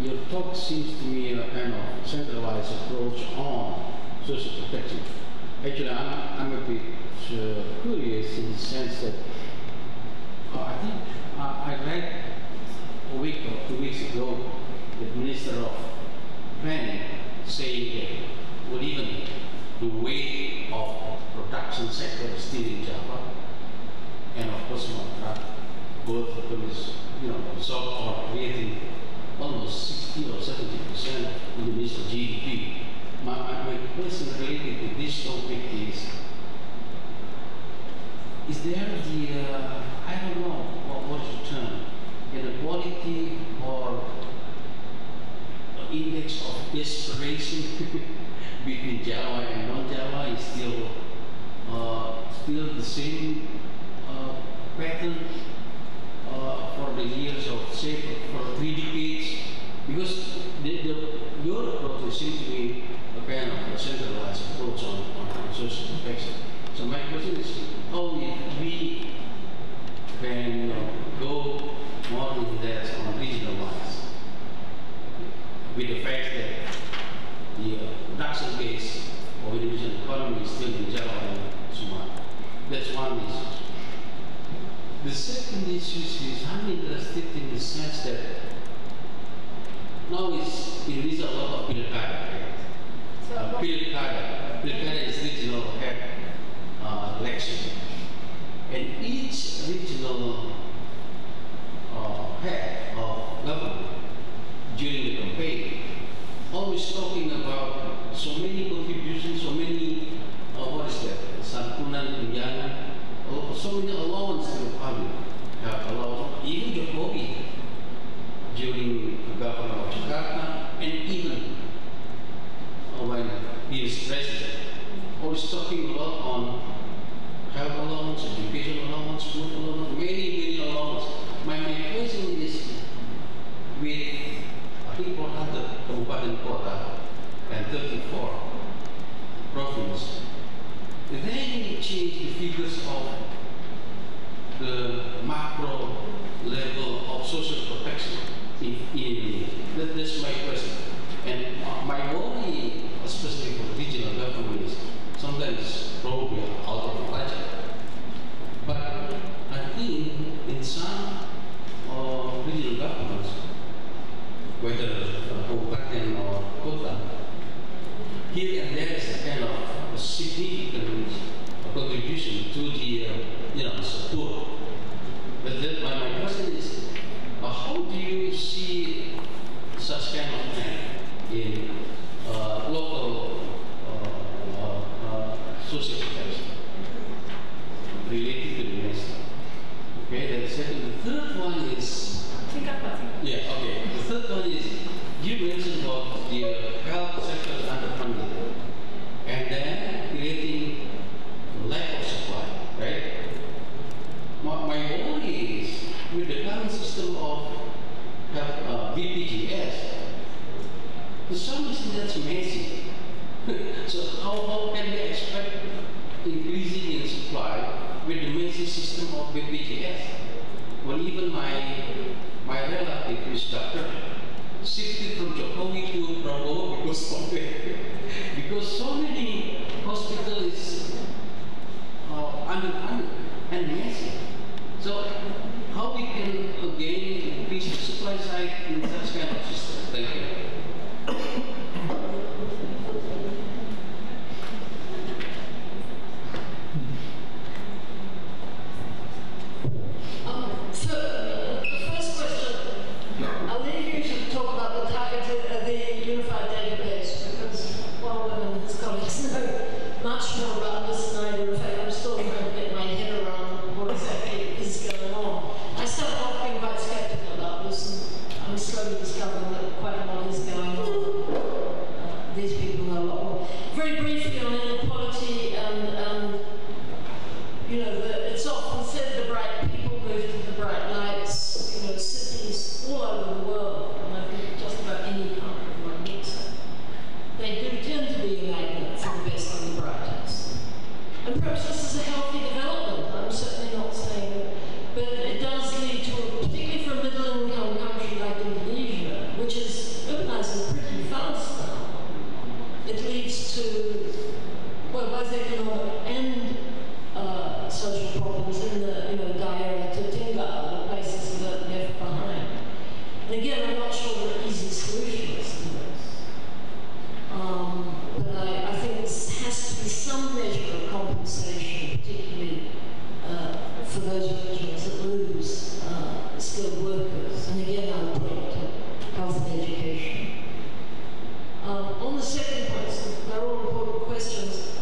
your talk seems to me a kind of centralized approach on social protection. Actually, I'm a bit curious in the sense that I think I read a week or 2 weeks ago the Minister of Planning saying that well, even the weight of production sector is still in Java, and of course Sumatra, both of them is, result of creating almost 60 or 70% of Indonesian GDP. My question related to this topic is there the, I don't know, what is the term, inequality or index of desperation between Java and non-Java is still the same pattern for the years of, say, for 3 decades? Because your approach seems to be a kind of a centralized approach on social protection. So my question is, how we can go more into that on regional lines, with the fact that the production base of the Indonesian economy is still in Java and Sumatra. That's one issue. The second issue is I'm interested in the sense that now Indonesia a lot of pilkada, right? Pilkada is regional head election, and each regional head of government during the campaign always talking about so many contributions, so many what is that? Santunan, tunjangan, so many allowances to the public have allowed. Even Jokowi during the governor of Jakarta, and even when he was president, always talking a lot on health allowance, education allowance, food allowance, many allowances. My question is, with I think 400 kabupaten kota and 34 provinces, did they any change the figures of the macro level of social protection in Indonesia? That's my question. And my worry, especially for regional government, is sometimes probably out of budget. But I think in some regional governments, whether kabupaten or kota, here and there is a kind of a significant contribution to the support. But then my question is, how do you see such kind of trend in local social protection related to the national? Okay, then the second. The third one is, yeah, okay. The third one is, you mentioned about the health sector is underfunded, and then creating lack of supply, right? My worry is, with the current system of BPJS, to some extent that's amazing. So how can we expect increasing in supply with the messy system of BPJS? Well, even my relative, who's doctor, shifted from Jokowi to Prabowo because of it. Because so many hospitals underfunded and messy. So how we can again increase the supply side in such kind of system? Thank you. Slowly And again, I'm not sure there are easy solutions to this. But I think there has to be some measure of compensation, particularly for those regions that lose skilled workers. And again, I would point to health and education. On the second question, they're all important questions.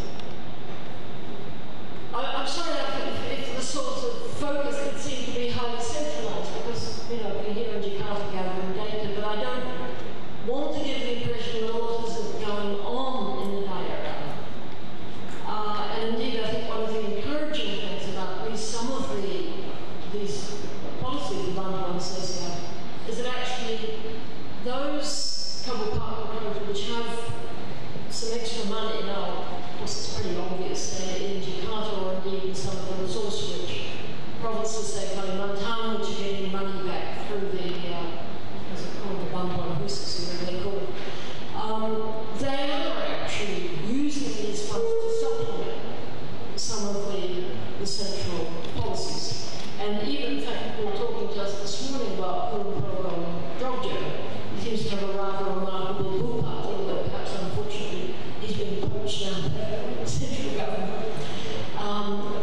I'm sorry if the sort of focus could seem to be highly centralized, because, you know, we're here in Jakarta gathering data, but I don't want to give the impression that a lot isn't going on in the Bay Area. And indeed, I think one of the encouraging things about at least some of these policies of Bantuan Sosial is that actually those couple partner programs which have some extra money now, of course it's pretty obvious in Jakarta or indeed in some of the resource-rich provinces, say Kalimantan, which are getting money back through the, what's it called, the Bantuan Khusus, whatever they call it. They are actually using these funds to supplement some of the central policies. And even, in fact, people were talking to us this morning about program Jogja. He seems to have a rather remarkable bupati, although perhaps unfortunately he's been poached now by the central government.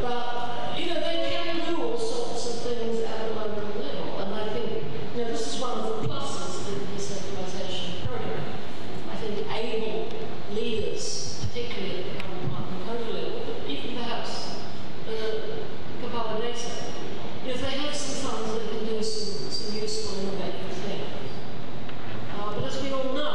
But, you know, they can do all sorts of things at a local level. And I think, you know, this is one of the pluses of the decentralisation program. I think able leaders, particularly at the government and local level, but even perhaps Kepala Desa, if they have some funds, they can do some useful, innovative things. But as we all know,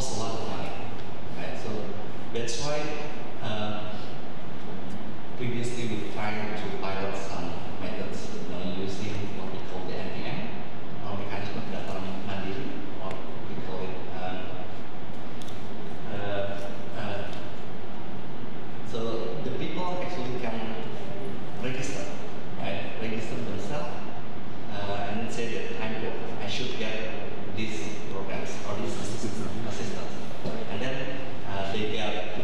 costs a lot of money, right? So that's why previously we tried to pilot some methods, using what we call the LPEM, or Mekanisme Pendaftaran Mandiri, or we call it. So the people actually can register, right? Register themselves and say that I should get these programs or these assistance, and then they get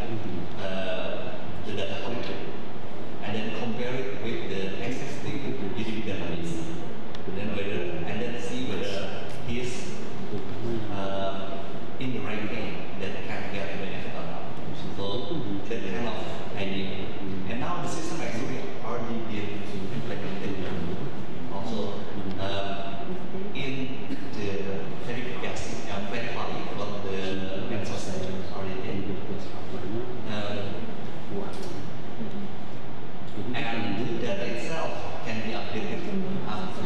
the data collected, and then compare it with the existing GDP database, and then see whether he is in the right game that can get benefit or not. So that kind of idea. And now the system actually already been implemented. Also, in the verification, verifying what the methods already did. And the data itself can be updated up to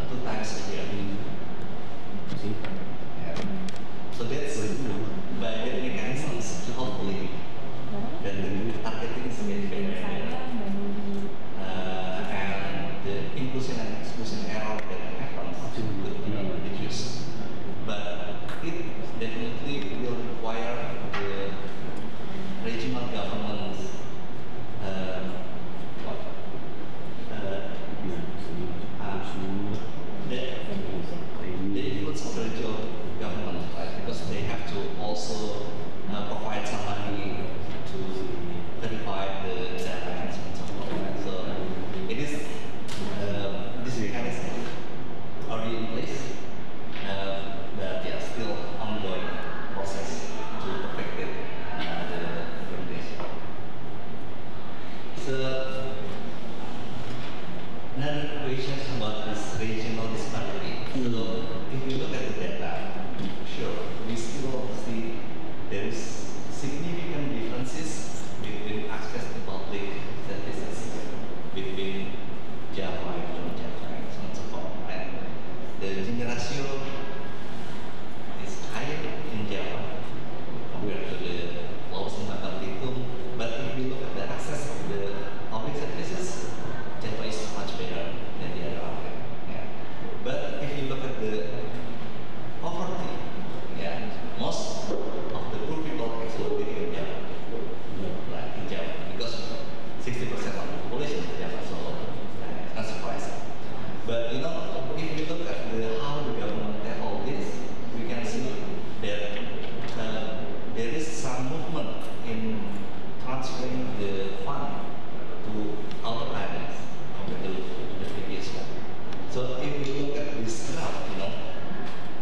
2 times a year. So that's by that mechanisms, hopefully, that the targeting is getting better and better. And the inclusion and exclusion error that happens could be reduced. But it definitely will require the regional governments the influence of the regional government, right? Because they have to also provide some money to verify the data and so forth. Right? So it is this mechanism already in place, but yeah, still ongoing process to perfect it, the implementation. So another question about this regional disparity. So if you look at the data, sure, we still see there is significant differences between access to public services between Java and non-Java and so on and so forth. And the Gini ratio is higher in Java compared to the lowest in Bangladesh. But if you look at the access of the public services, Java is much better than the other one. Yeah. But if you look at the poverty, yeah, most of the poor people actually live in Java, like in Java, because 60% of the population is Java, so it's not surprising. But if you look at how the government tackle this, we can see that there is some movement in transferring the fund to other islands compared to the previous one. So if you look at this graph,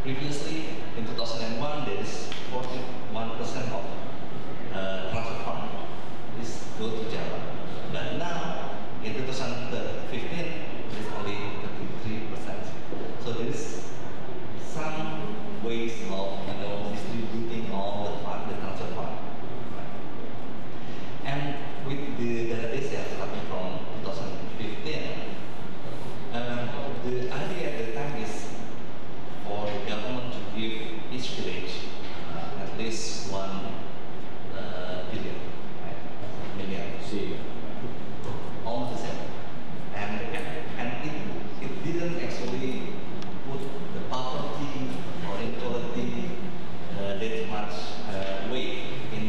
previously in 2001 there is 41% of transfer fund is go to Java, but now in 2015 it is only 33%. So there is some ways of distributing all the fund, the transfer fund. And with the database starting from 2015, the idea at the time is for the government to give each village at least 1 billion, right? Million. Almost the same. And it didn't actually put the poverty or inequality that much weight in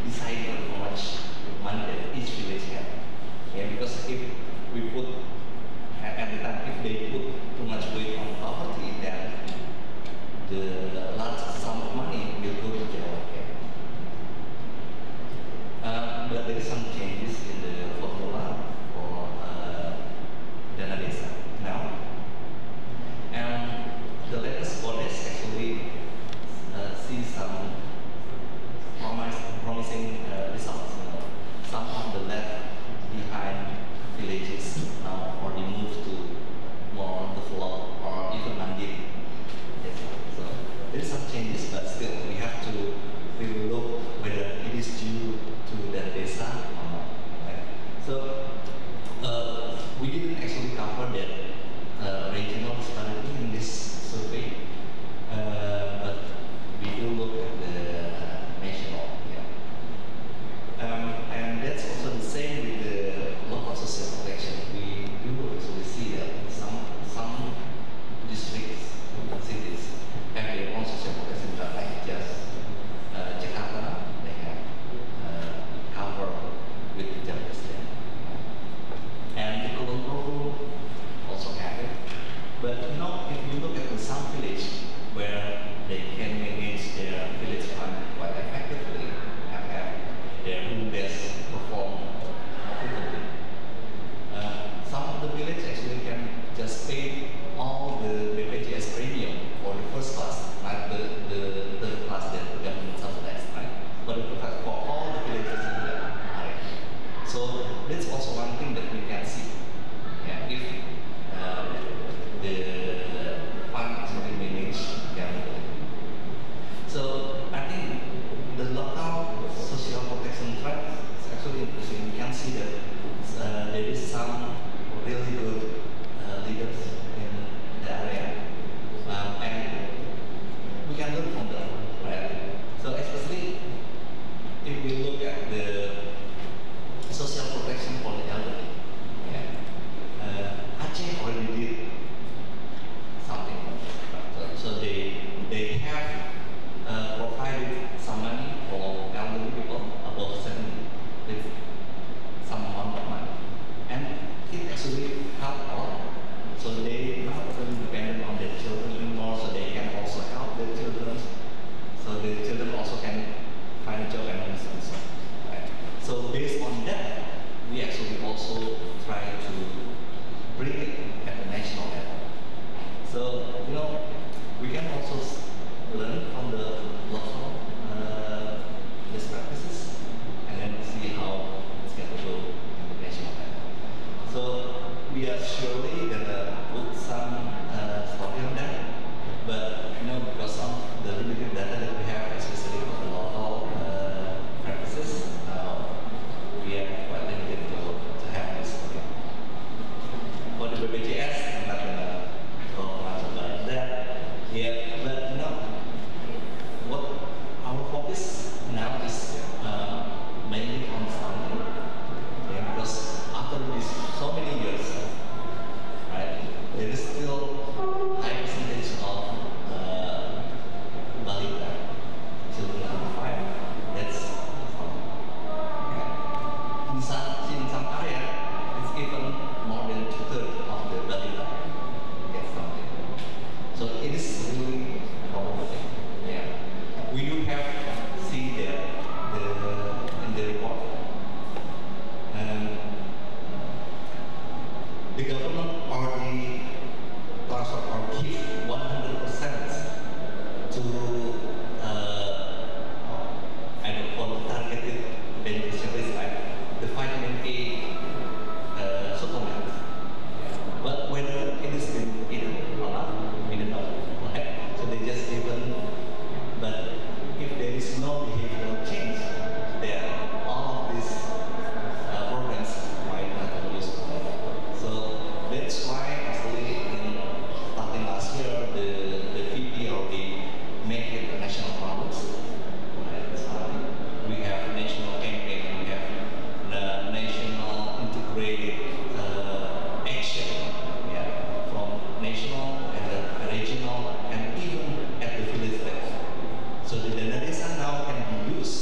deciding how much money that each village had. Yeah, because if we put at the time, if they put too much weight on poverty, then the large sum of money will go to Jawa. But there is some changes in the formula for dana desa now, and the latest codes actually see some promising results. Some of the left behind villages now already moved to more developed or even mandiri. Yes. So there is some changes, but still we have to really look whether it is due to the desa or not. Right? So we didn't actually cover that regional disparity in this survey, but we do if we look at the social protection for the elderly, Aceh already did something. So they have provided some money for elderly people above 70 with some amount of money, and it actually helped a lot. So they not even dependent on their children anymore, so they can also help their children. So the children also can find a job and earn some. Right? So based on that, we actually also try to bring it at the national level. So we can also learn from the local best practices and then see how it's going to go at the national level. So we are surely gonna put some story on that, but because of the limited data that we have, especially for the local practices, we are quite limited to have this story. For the BPJS, I'm not gonna talk much about that yet, but what our focus now is mainly on funding, because after this so many years, right, there is still high percentage of balita, children under 5. That's in some area, it's even more than 2/3 of the balita get funded. So it is really problematic. Yeah, we do have see that in the report. The government already transfer or give 100% to for targeted beneficiaries like the vitamin A supplement. But whether it is in or not, we don't know. Right? So they just given. But if there is no behavioral change, then all of these programs might not be useful. So that's why actually starting last year, the VP already made it a national promise. Right? We have national campaign, we have the national integrated action, from national and regional and even at the village level. So the dana desa now can be used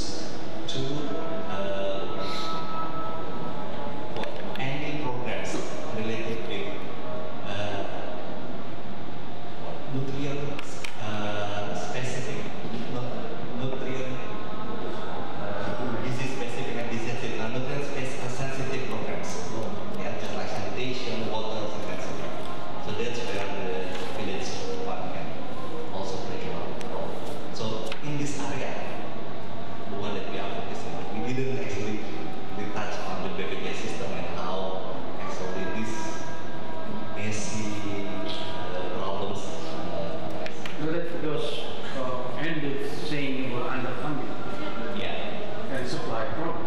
to any programs related with nutrient specific, nutrient disease specific and disease nutrient sensitive programs. Just like sanitation, water, etc. So that's where the village fund can also play a role. So in this area, the one that we are focusing on, we didn't actually touch on the BPJS system and how actually this messy problems. No, that's because ended saying you were underfunded. Yeah. And supply problem.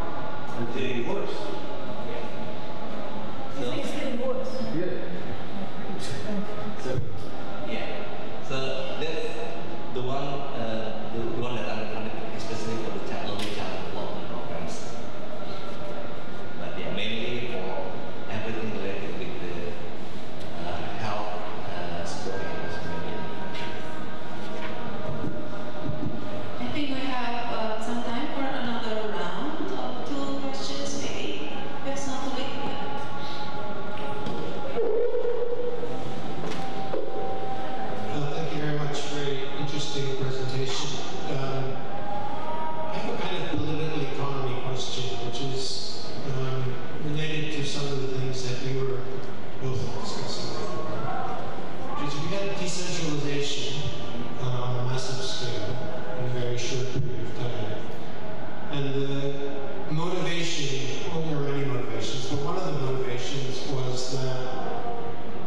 And it's getting worse. So, It's getting worse. Yeah. So, yeah. So that's the one that underfunded, especially for the early child development programs. But yeah, mainly for everything related with the health support areas. I think we have some time for another round of 2 questions, maybe. If not too late. Thank you very much. Very interesting presentation. I have a kind of political economy question, which is related to some of the things that we were both discussing before. Which is we had decentralization on a massive scale in a very short period of time. And the motivation, well, there are many motivations, but one of the motivations was that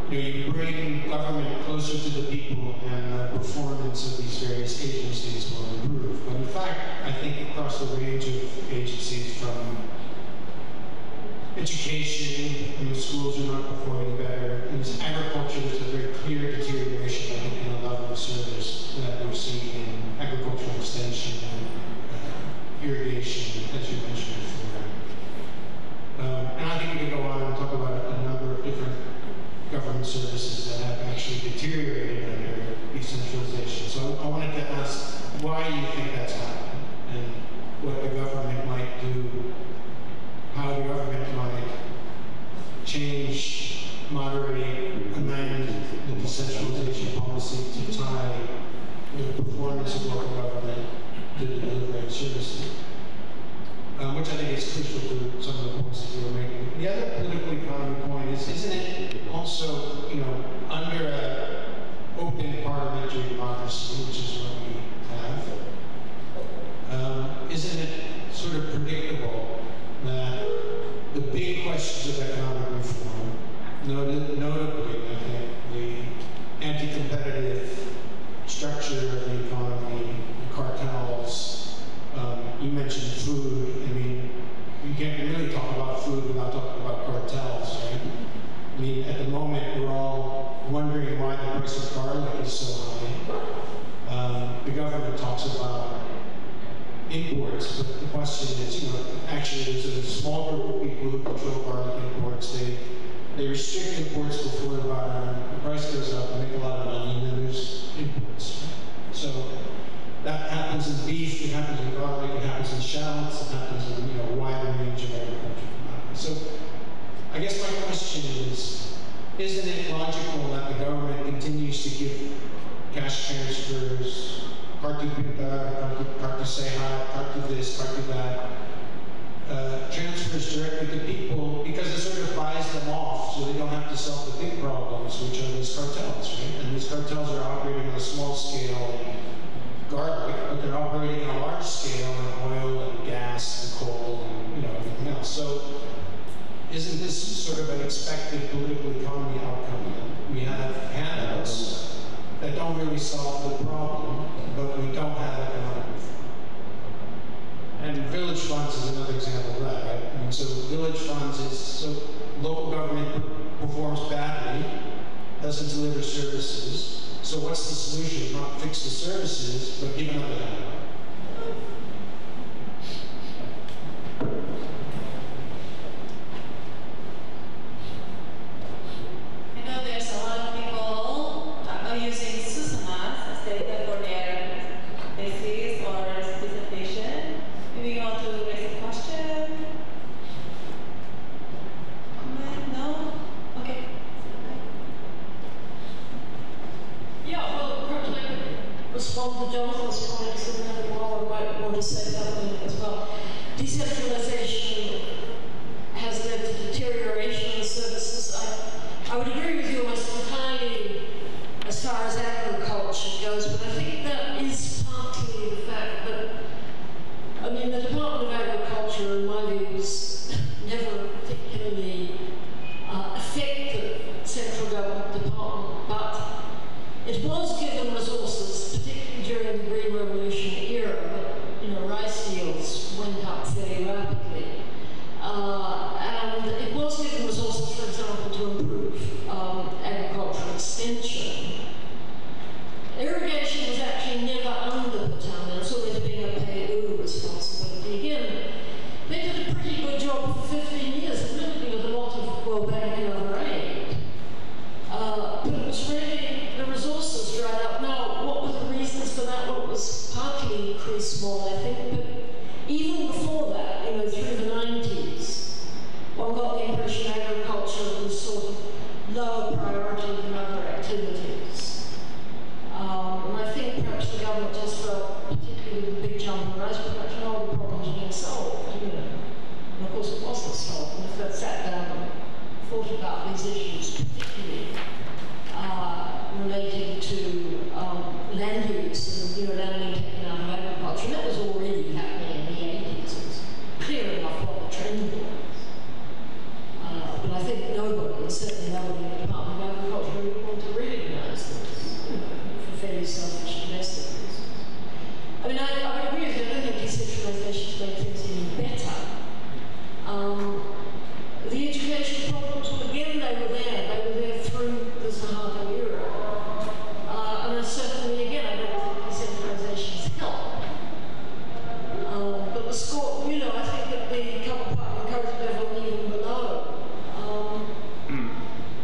you bring government closer to the people and the performance of these various agencies will improve. But in fact, I think across the range of agencies from education, schools are not performing better. In agriculture, there's a very clear deterioration, I think, in the level of service that we're seeing in agricultural extension, irrigation, government services that have actually deteriorated under decentralization. So I wanted to ask why you think that's happened and what the government might do, how the government might change, moderate, amend the decentralization policy to tie the performance of local government to the delivery of services, which I think is crucial to some of the points that you were making. The other political economy point is, isn't it also, under an open parliamentary democracy, which is what we have, isn't it sort of predictable that the big questions of economic reform, notably, I think, the anti-competitive structure of the economy, cartels, you mentioned food. I mean, you can't really talk about food without talking about cartels, right? I mean, at the moment, we're all wondering why the price of garlic is so high. The government talks about imports, but the question is, actually there's a small group of people who control garlic imports. They restrict imports before the price goes up, they make a lot of money, and then there's imports. Right? So that happens in beef, it happens in garlic, it happens in shallots, it happens in a wide range of agricultural commodities. So I guess my question is, isn't it logical that the government continues to give cash transfers, kartu pintar, kartu sehat, kartu this, kartu that, transfers directly to people because it sort of buys them off so they don't have to solve the big problems, which are these cartels, right? And these cartels are operating on a small scale in garlic, but they're operating on a large scale in oil and gas and coal and everything else. So isn't this sort of an expected political economy outcome? We have handouts that don't really solve the problem, but we don't have economic reform. And village funds is another example of that, right? I mean, so village funds is, so local government performs badly, doesn't deliver services. So what's the solution? Not fix the services, but give another handout.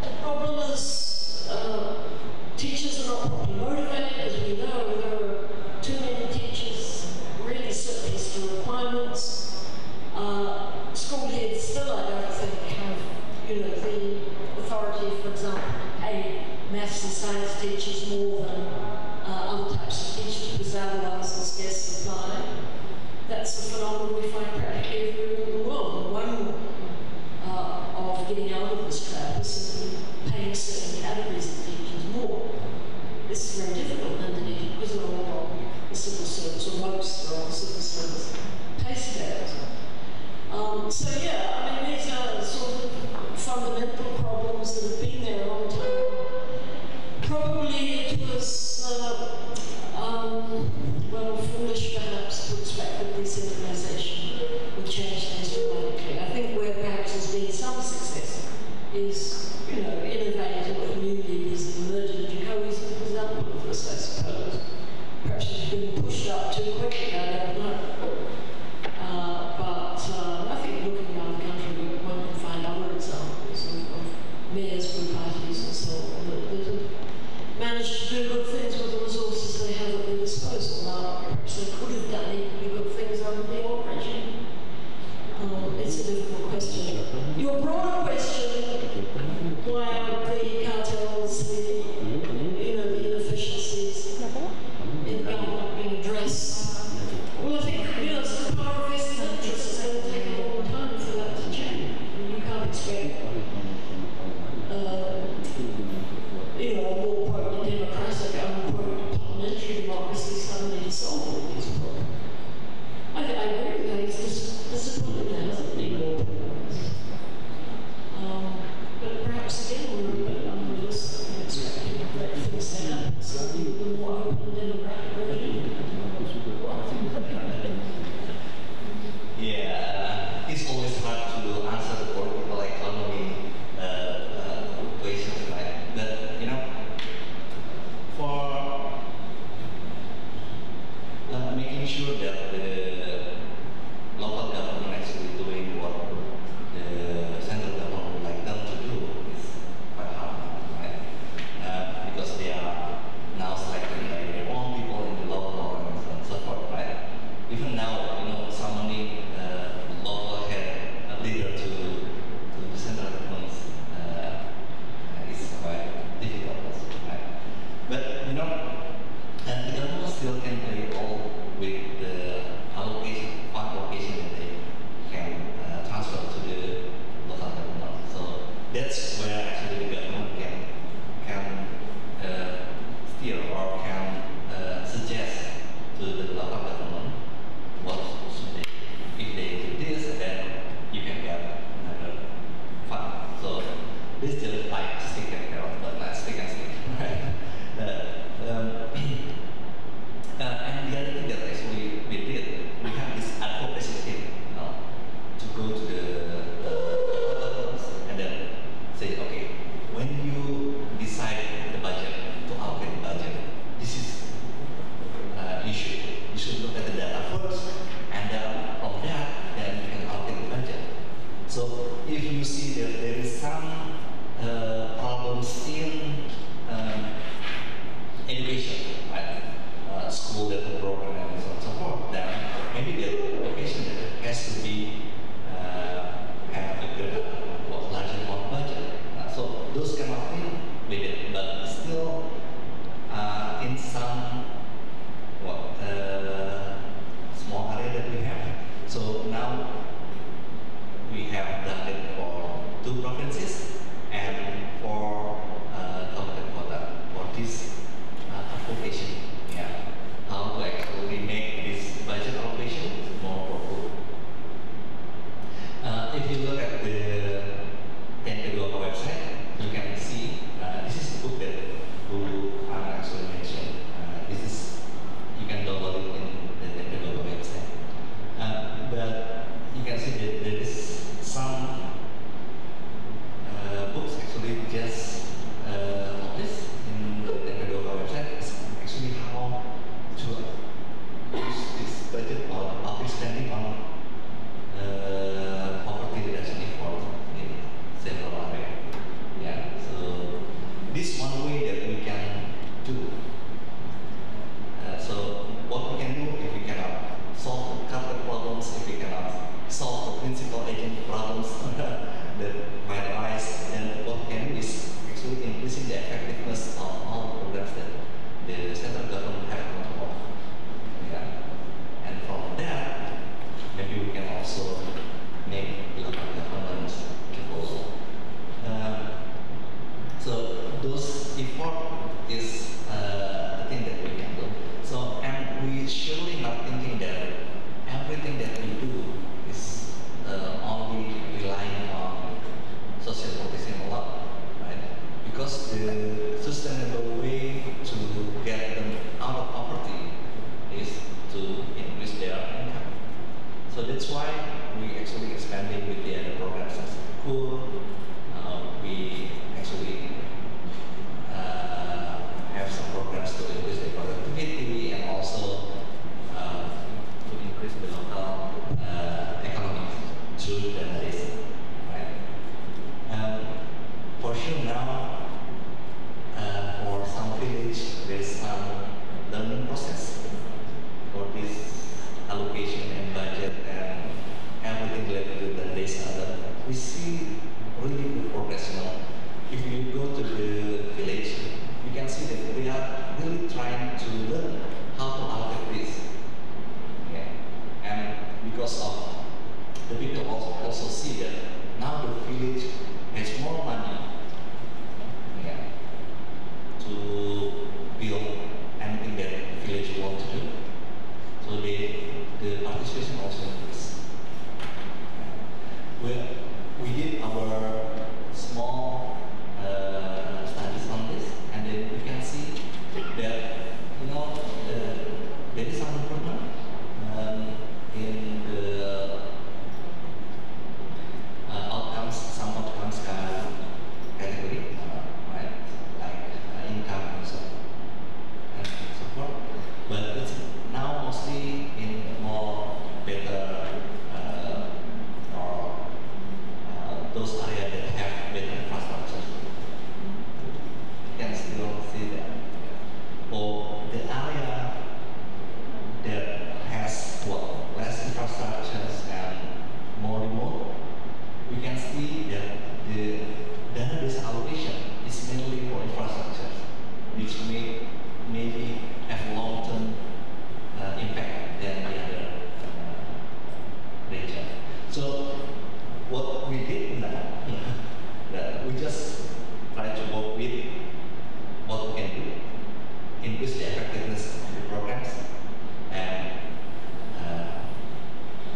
The problem is in science teachers more than other types of teachers because they're the ones in scarce supply. That's a phenomenon we find practically everywhere in the world. And one of getting out of this trap is simply paying certain categories of teachers more. This is very difficult in Indonesia because they're all on the civil service, or most are on the civil service pay scales. So yeah, I mean, these are sort of fundamental problems that have been there a long time. Probably it was, well, foolish perhaps to expect that decentralization would change things dramatically. I think where perhaps there's been some success is, you know, innovating with new leaders and emerging. Jacobi is an example of this, I suppose. Perhaps it's been pushed up too quickly, I don't know. But I think looking around the country, one can find other examples of mayors from parties and so on that have managed to do good things with the resources they have at their disposal. Now, perhaps they could have done equally good things under the old regime. It's a difficult question. Your broader question, why aren't the cartels, the inefficiencies in government being addressed? Well, I think, it's the power of vested interests. It will take a long time for that to change. You can't expect, a more pro-democratic, parliamentary democracy suddenly to solve all these problems. I agree with that. It's disappointing there hasn't been more progress. But perhaps again, we're unrealistic in expecting great things to happen. So the more open democratic regime. Yeah, it's always hard to answer the political economy questions, right? But for making sure that the local government actually doing what the central government would like them to do is quite hard, right? Because they are now selected by their own people in the local governments and so forth, right? Even now, summoning local head leader to the central government is quite difficult, also, right? But the government still can play a role with the fund allocation that they can transfer to the local government. So that's where actually the government can steer or can suggest to the local government what should they, if they do this, then you can get another fund. So this just like stick and carrot, but not stick and stick, right? And the other thing that actually we did, we have this advocacy team, to go to the and then say, okay, when you decide the budget, to allocate the budget, this is you should look at the data first, and then from that, then you can allocate the budget. So if you see that there is some problems in education, right? School that are broken and so on and so forth, then maybe the education has to be have a good, larger amount budget. So those kind of things we did, but still in some small area that we have. So now we have done it for 2 provinces and for competent quota for this application. Yeah, how to actually make this budget allocation more powerful. If you look at the P2K website, you can see this is the book that I actually mentioned. This is, you can download it in the P2K website. But you can see that there is some books actually just published in the P2K website. It's actually how to use this budget or public spending on poverty reduction effort in several areas. Yeah, so this one way that we can do. So what we can do if we cannot solve the current problems, if we cannot solve the principal agent problems that might arise, then what we can do is actually increasing the effectiveness of everything that we do is only relying on social protection a lot, right? Because the sustainable way to get them out of poverty is to increase their income. So that's why we actually expanding with the other programs as school. We actually have some programs to increase the productivity and also to increase the local economy through donation, right? For sure now, for some village, there is some learning process for this allocation and budget and everything related to the donation. We see really good progress. If you go to the village, you can see that they are really trying to learn how to allocate this. Okay. And because of the people also see that now the village has more money, yeah, to build anything that the village wants to do. So the participation also increased. We did our small studies on this, and then you can see that there is some improvement in the outcomes, some outcomes category, right, like income and so forth. But it's now mostly in more better those areas that have better infrastructure. You can still see that. For the area that has less infrastructures and more remote, we can see that the database allocation is mainly for infrastructure, which may maybe have long-term impact than the other region. So what we did now, that we just try to work with what we can do, increase the effectiveness of the programs, and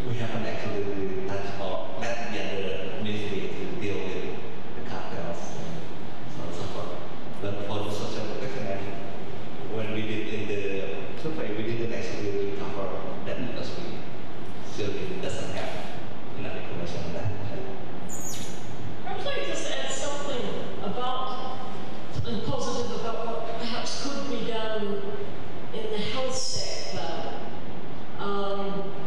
we haven't actually touched or let the other ministry to deal with the cartels and so on and so forth. But for the social protection, when we did in the survey, we didn't actually cover that because we still doesn't have enough information on that. I'd like to just add something about, and positive about what perhaps could be done in the health sector.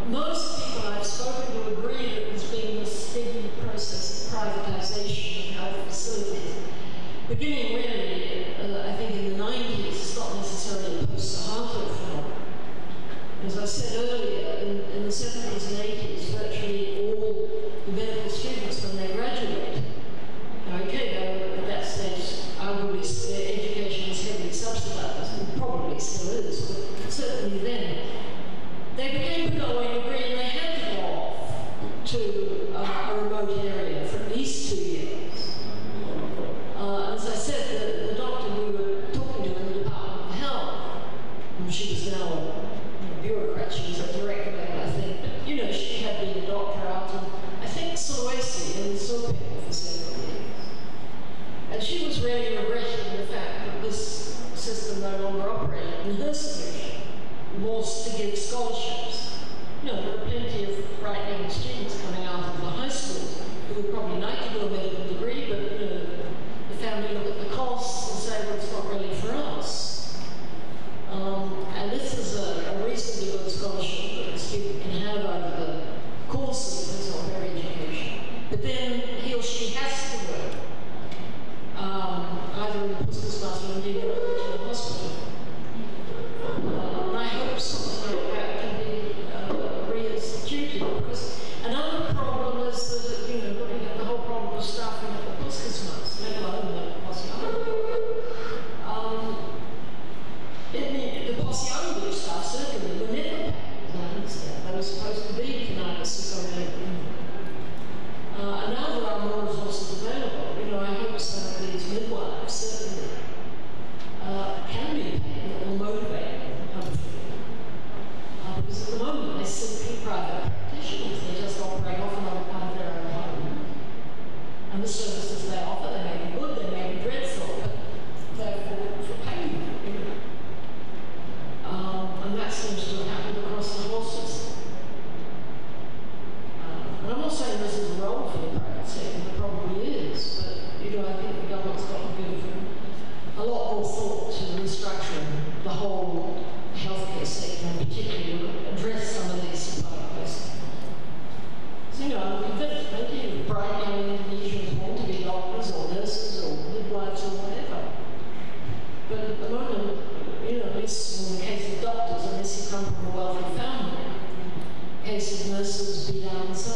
Most people I've spoken to agree that there's been a steady process of privatization of health facilities, beginning really, I think, in the 90s. It's not necessarily a post-Suharto phenomenon. As I said earlier, in the 70s and 80s, virtually all the medical students, when they graduate, okay, at that stage, arguably their education is heavily subsidized, and probably still is, but certainly then, they became a going degree and they had to go off to a remote area for at least 2 years. As I said, the doctor we were talking to in the Department of Health, she was now a bureaucrat, she was a director level, I think, but she had been a doctor out in, I think, Sulawesi and Sopeng for several years. And she was really regretting the fact that this system no longer operated in her solution was to give scholarships. There are plenty of right-young students coming out of the high schools case of nurses, be down. So